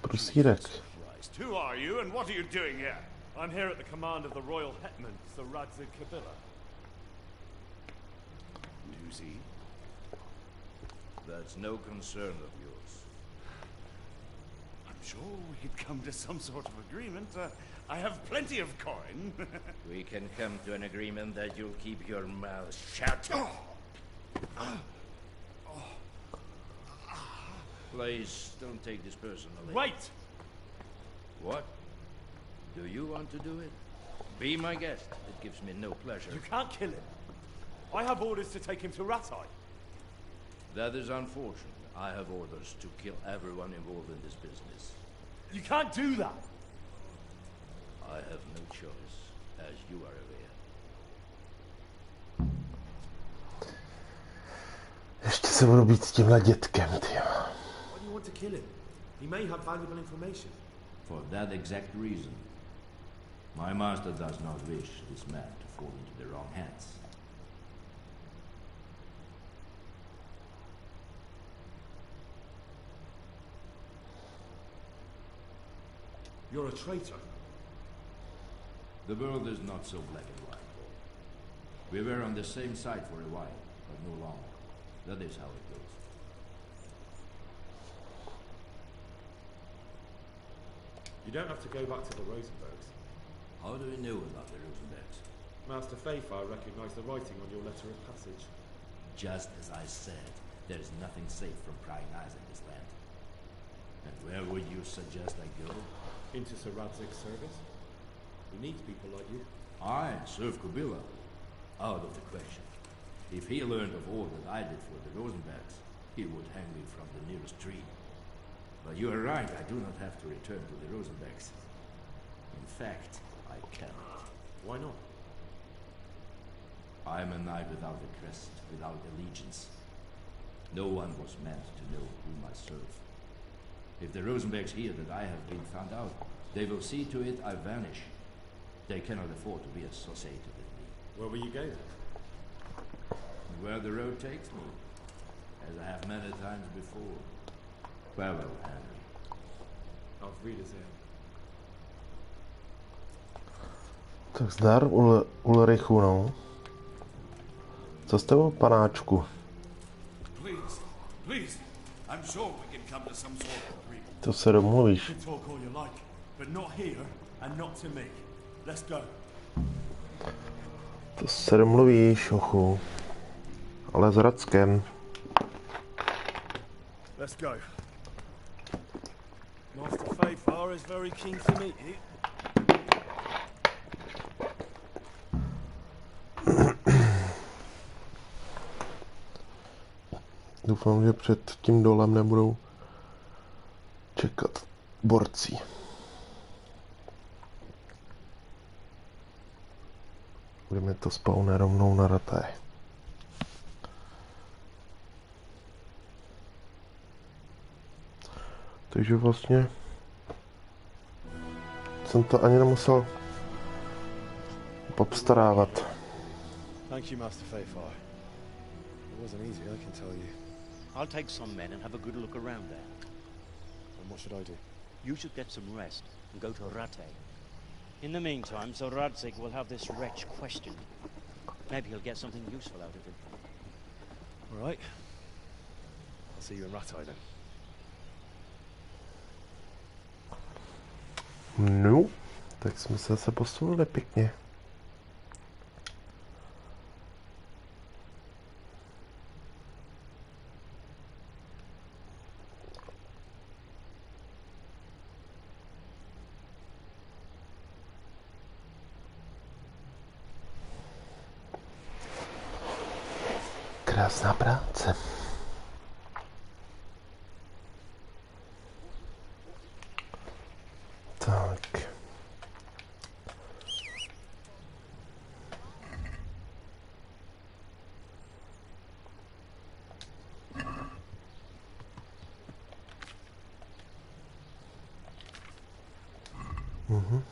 Prosírek. Who are you and what are you doing here? I'm here at the command of the royal hetman, Sir Radzig Kabila. Doozy? That's no concern of yours. I'm sure we'd come to some sort of agreement. I have plenty of coin. We can come to an agreement that you'll keep your mouth shut. Please, don't take this personally. Wait! What? Do you want to do it? Be my guest. It gives me no pleasure. You can't kill him. I have orders to take him to Ratai. That is unfortunate. I have orders to kill everyone involved in this business. You can't do that. I have no choice, as you are aware. Ještě se budu být s tímhle dětkem, tyjo. Why do you want to kill him? He may have valuable information. For that exact reason. My master does not wish this man to fall into the wrong hands. You're a traitor. The world is not so black and white, Paul. We were on the same side for a while, but no longer. That is how it goes. You don't have to go back to the Rosenbergs. How do you know about the Rosenbergs? Master Fayfire recognized the writing on your letter of passage. Just as I said, there is nothing safe from prying eyes in this land. And where would you suggest I go? Into Sir Radzig's service? He needs people like you. I serve Kubila. Out of the question. If he learned of all that I did for the Rosenbergs, he would hang me from the nearest tree. But you are right, I do not have to return to the Rosenbergs. In fact, I cannot. Why not? I am a knight without a crest, without allegiance. No one was meant to know whom I serve. If the Rosenbergs hear that I have been found out, they will see to it I vanish. They cannot afford to be associated with me. Where will you go then? Where the road takes me, as I have many times before. Farewell, Henry. Auf Wiedersehen. Tak zdar Ulrichu, no. Co s tebou, panáčku? Please, please. I'm sure we can come to some sort of agreement. To se domluvíš. You can talk all you like, but not here and not to me. Let's go. To se domluvíš, ochu. Ale s Rackem. Let's go. Master Fayfire is very keen to meet you. Doufám, že před tím dolem nebudou čekat borci. Budeme to spawne rovnou na raté. Takže vlastně jsem to ani nemusel obstarávat. Thank you, Master Fayfire. It wasn't easy, I can tell you. I'll take some men and have a good look around there. And what should I do? You should get some rest and go to Rate. In the meantime, Sir Radzig will have this wretch questioned. Maybe he'll get something useful out of him. All right. I'll see you in Rate then. No, tak jsme se zase posunuli pěkně. Krásná práce. Tak. Mhm.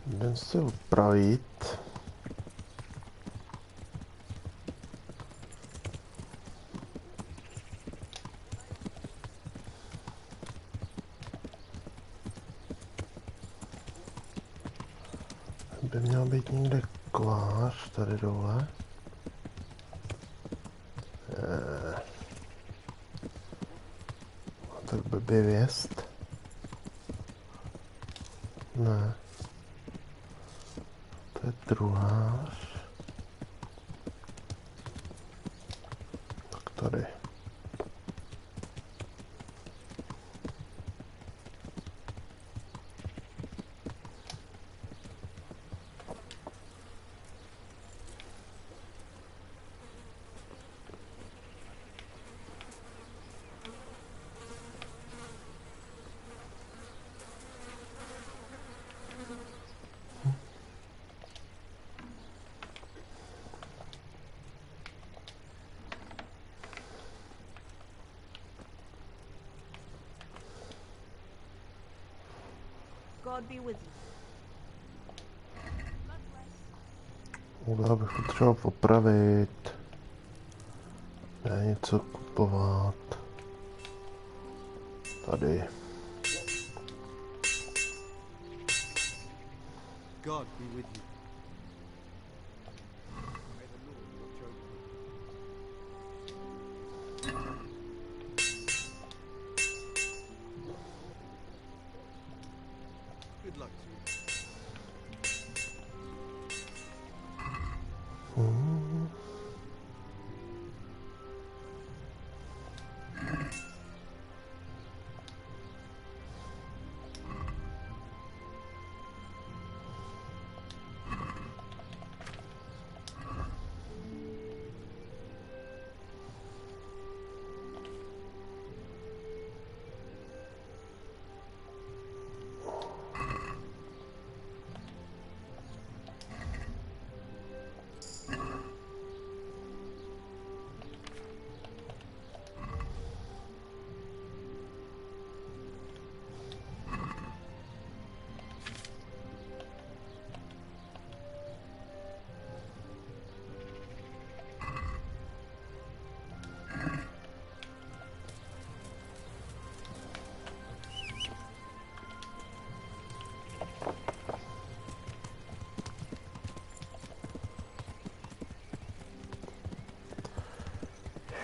Jdem se upravit. By měl být někde kovář tady dole. Tak blbě věst. Ne. To je truhlář. Tak tady. God be with you. Tohle bych potřeboval popravit. Ne, něco kupovat. Tady. God be with you. Good luck to you.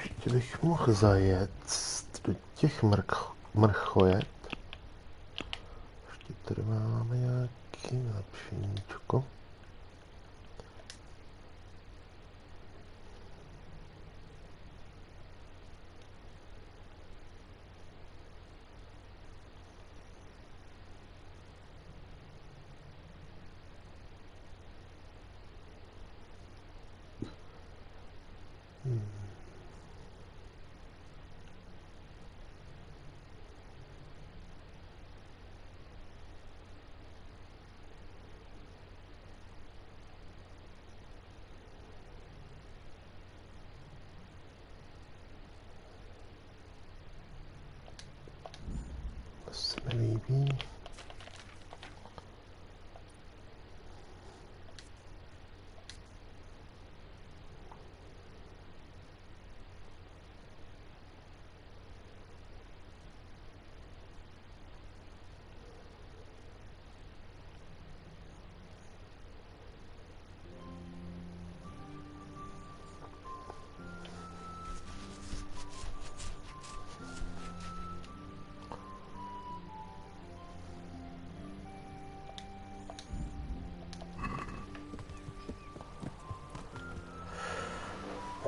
Ještě bych mohl zajet do těch mrchojet. Ještě tady máme nějaký lepšíčko. To se mi líbí.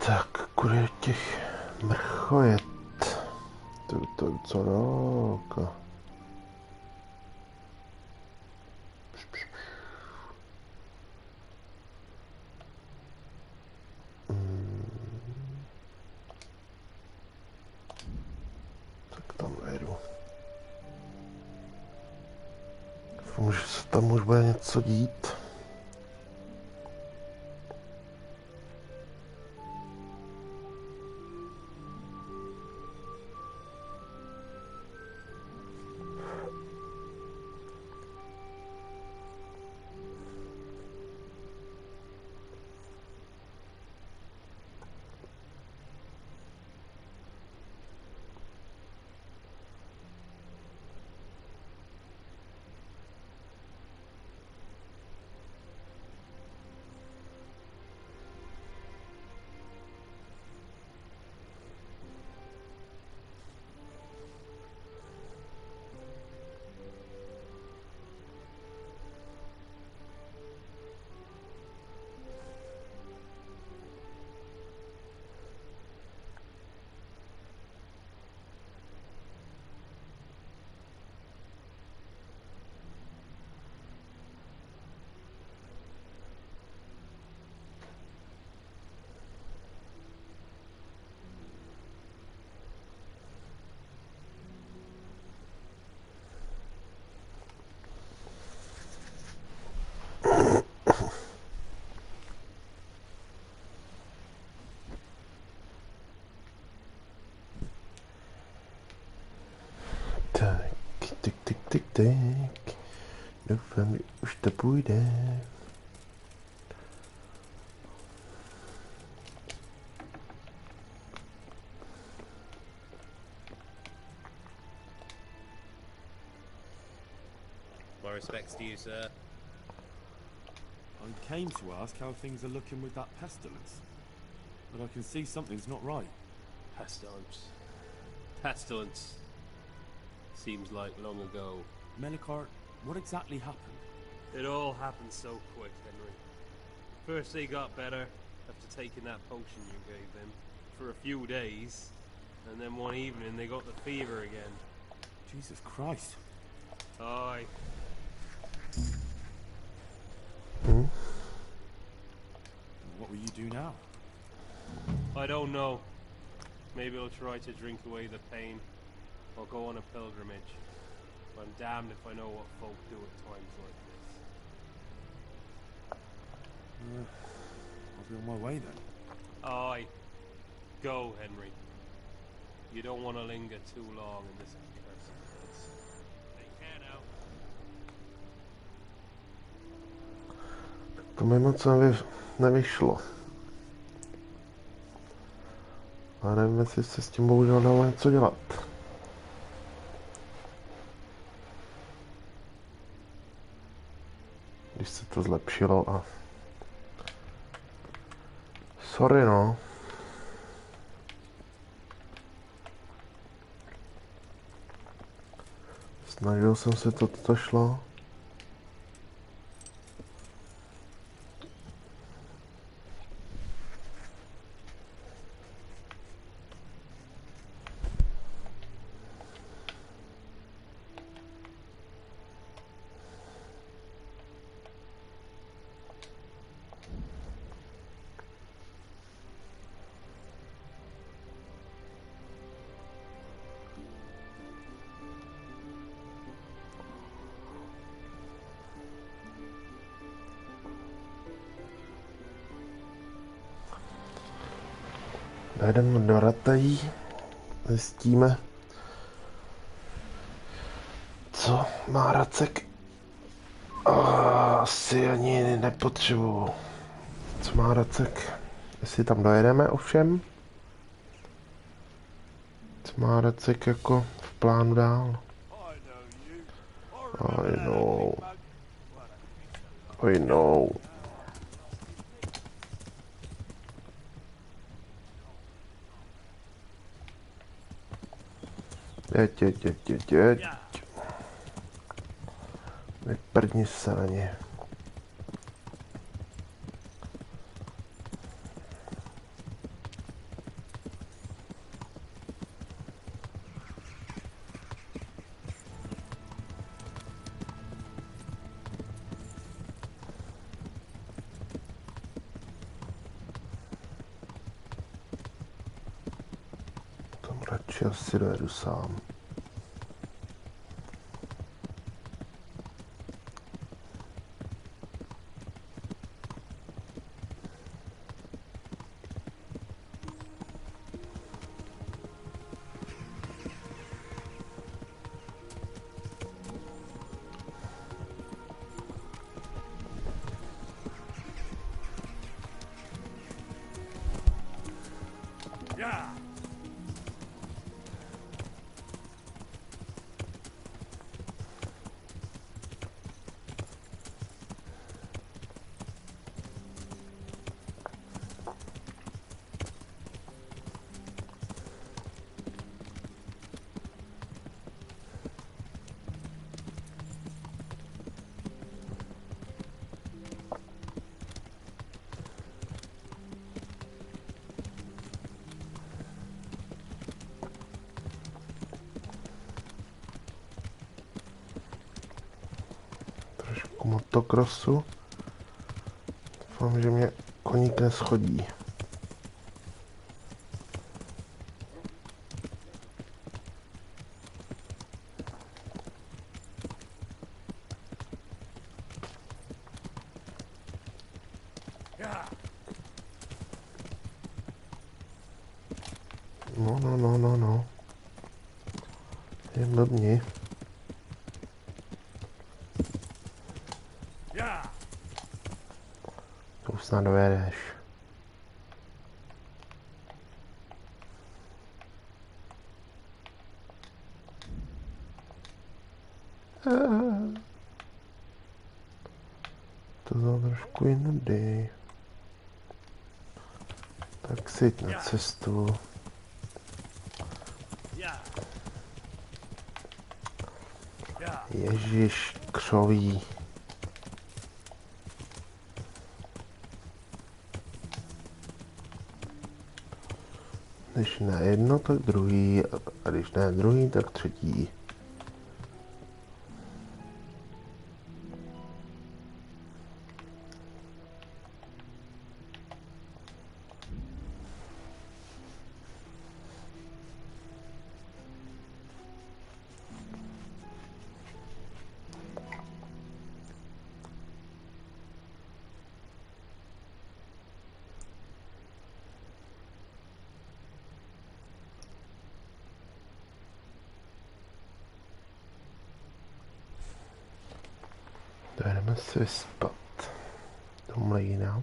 Tak, kudy těch mrchojet. To co roka. Tak tam jedu. Doufám, že se tam už bude něco dít. Tak. Doufám, že už to půjde. My respects to you, sir. I came to ask how things are looking with that pestilence. But I can see something's not right. Pestilence. Pestilence. Seems like long ago. Melikar, what exactly happened? It all happened so quick, Henry. First they got better after taking that potion you gave them for a few days, and then one evening they got the fever again. Jesus Christ. Aye. What will you do now? I don't know. Maybe I'll try to drink away the pain, or go on a pilgrimage. I'm damned if I know what folk do at times like this. I'll be on my way then. Aye. Go, Henry. You don't want to linger too long in this accursed place. Take care now. To mi moc nevyšlo. A nevím, jestli se s tím bohužel dalo něco dělat. Když se to zlepšilo a... Sorry, no. Snažil jsem se to šlo. Dojdeme do Ratají, zjistíme, co má Racek. Asi ani nepotřebuju. Co má Racek? Jestli tam dojedeme ovšem. Co má Racek jako v plánu dál? I know. I know. Jeď. Vyprdni se na ně. Tam radši asi dojedu sám. Motokrosu. Doufám, že mě koník neschodí. No. Jen blbni. To už snad dojedeš. To bylo trošku jindy. Tak si jít na cestu. Ježiš křoví. Když ne jedno, tak druhý, a když ne druhý, tak třetí. Jdeme si vyspat do mlýna.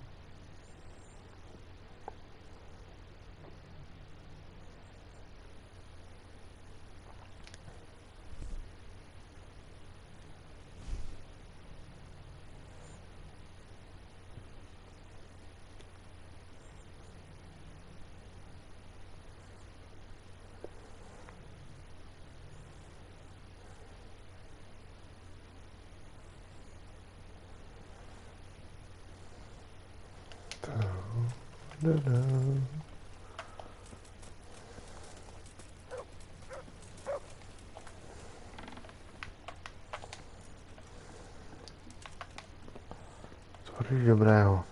Tvoříš dobrého.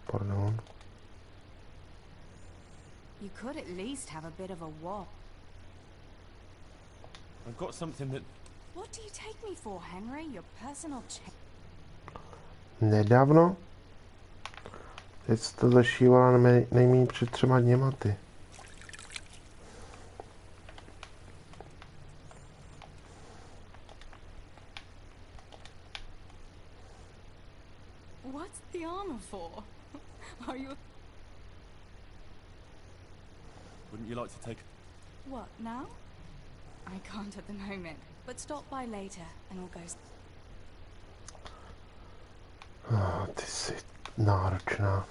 Pardon. You could at least have a bit of a walk. I've got something that... What do you take me for, Henry? Your personal Nedávno? Teď jsi to zašívala nejméně před 3 dněma, ty. What's the armor for? Are you... Wouldn't you like to take... What, now? I can't at the moment, but stop by later and we'll go... Ty jsi náročná.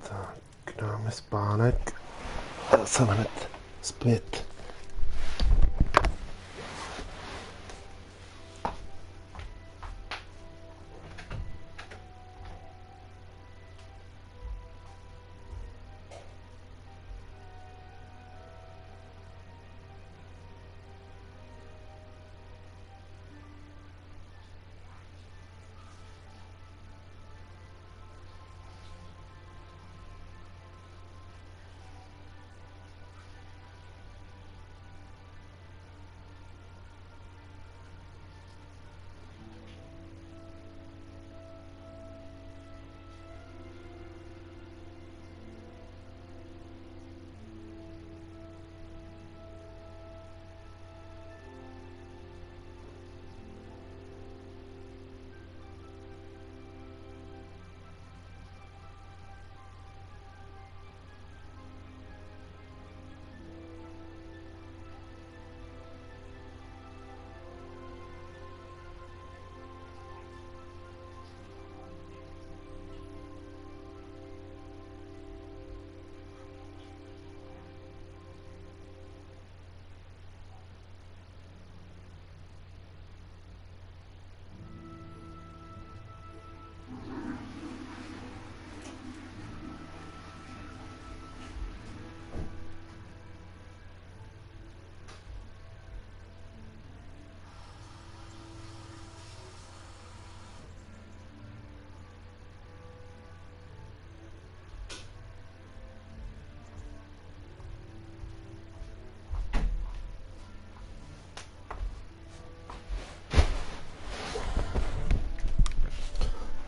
Tak, dáme spánek. Já jsem hned zpět.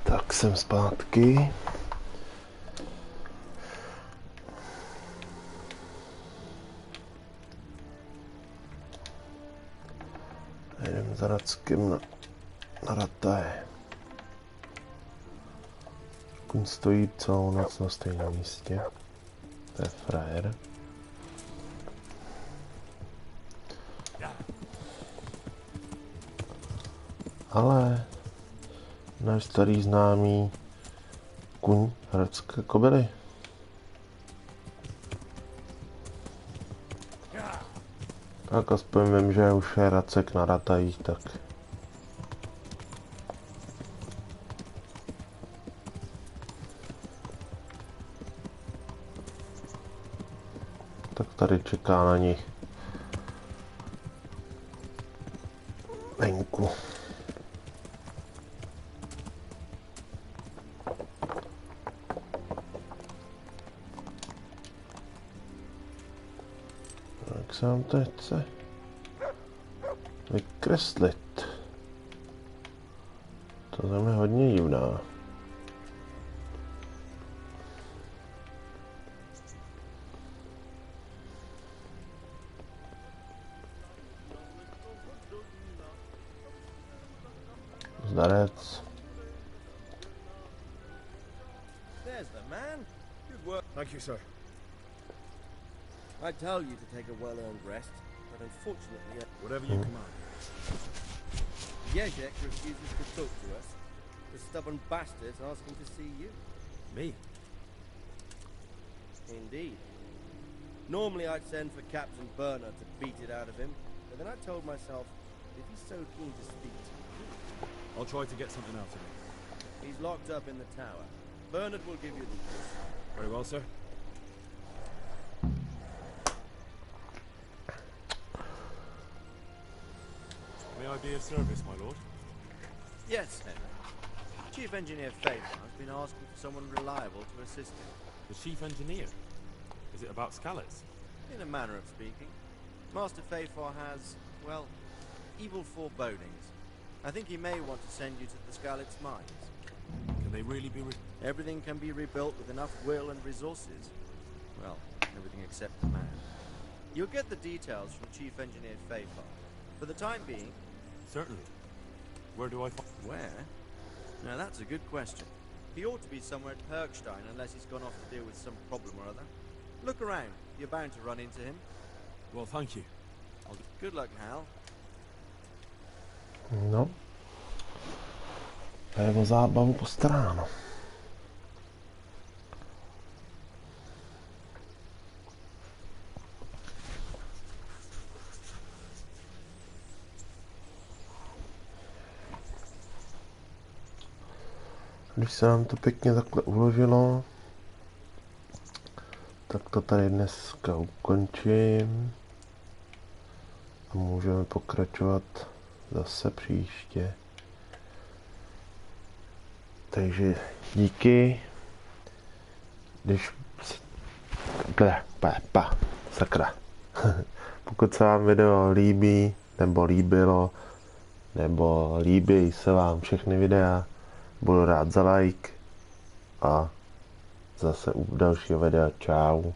Tak jsem zpátky. s Radským na rataje. Kuň stojí celou noc na stejném místě. To je frajer. Ale náš starý známý kuň hradské kobily. Tak aspoň vím, že už je Racek na ratajích, tak tady čeká na nich venku. Jak se vám to chce vykreslit? To je mi hodně divná. Zdarec. There's the man. Good work. Thank you, sir. I tell you to take a well-earned rest, but unfortunately... Whatever you command. Jezek refuses to talk to us. The stubborn bastard's asking to see you. Me? Indeed. Normally I'd send for Captain Bernard to beat it out of him, but then I told myself, if he's so keen to speak to you... I'll try to get something out of him. He's locked up in the tower. Bernard will give you the keys. Very well, sir. May I be of service, my lord? Yes, Henry. Chief Engineer Faber has been asking for someone reliable to assist him. The chief engineer? Is it about Scallops? In a manner of speaking. Master Fayfar has, well, evil forebodings. I think he may want to send you to the Scallops mines. Can they really be Everything can be rebuilt with enough will and resources. Well, everything except the man. You'll get the details from Chief Engineer Fayfar. For the time being... Certainly. Where do I find... Where? Now that's a good question. He ought to be somewhere at Perkstein unless he's gone off to deal with some problem or other. Look around. You're bound to run into him. Well, thank you. Good luck, Hal. No. A je o zábavu postaráno. Když se nám to pěkně takhle uložilo, tak to tady dneska ukončím a můžeme pokračovat zase příště. Takže díky, když sakra. Pokud se vám video líbí, nebo líbilo, nebo líbí se vám všechny videa, budu rád za like a zase u dalšího videa. Čau.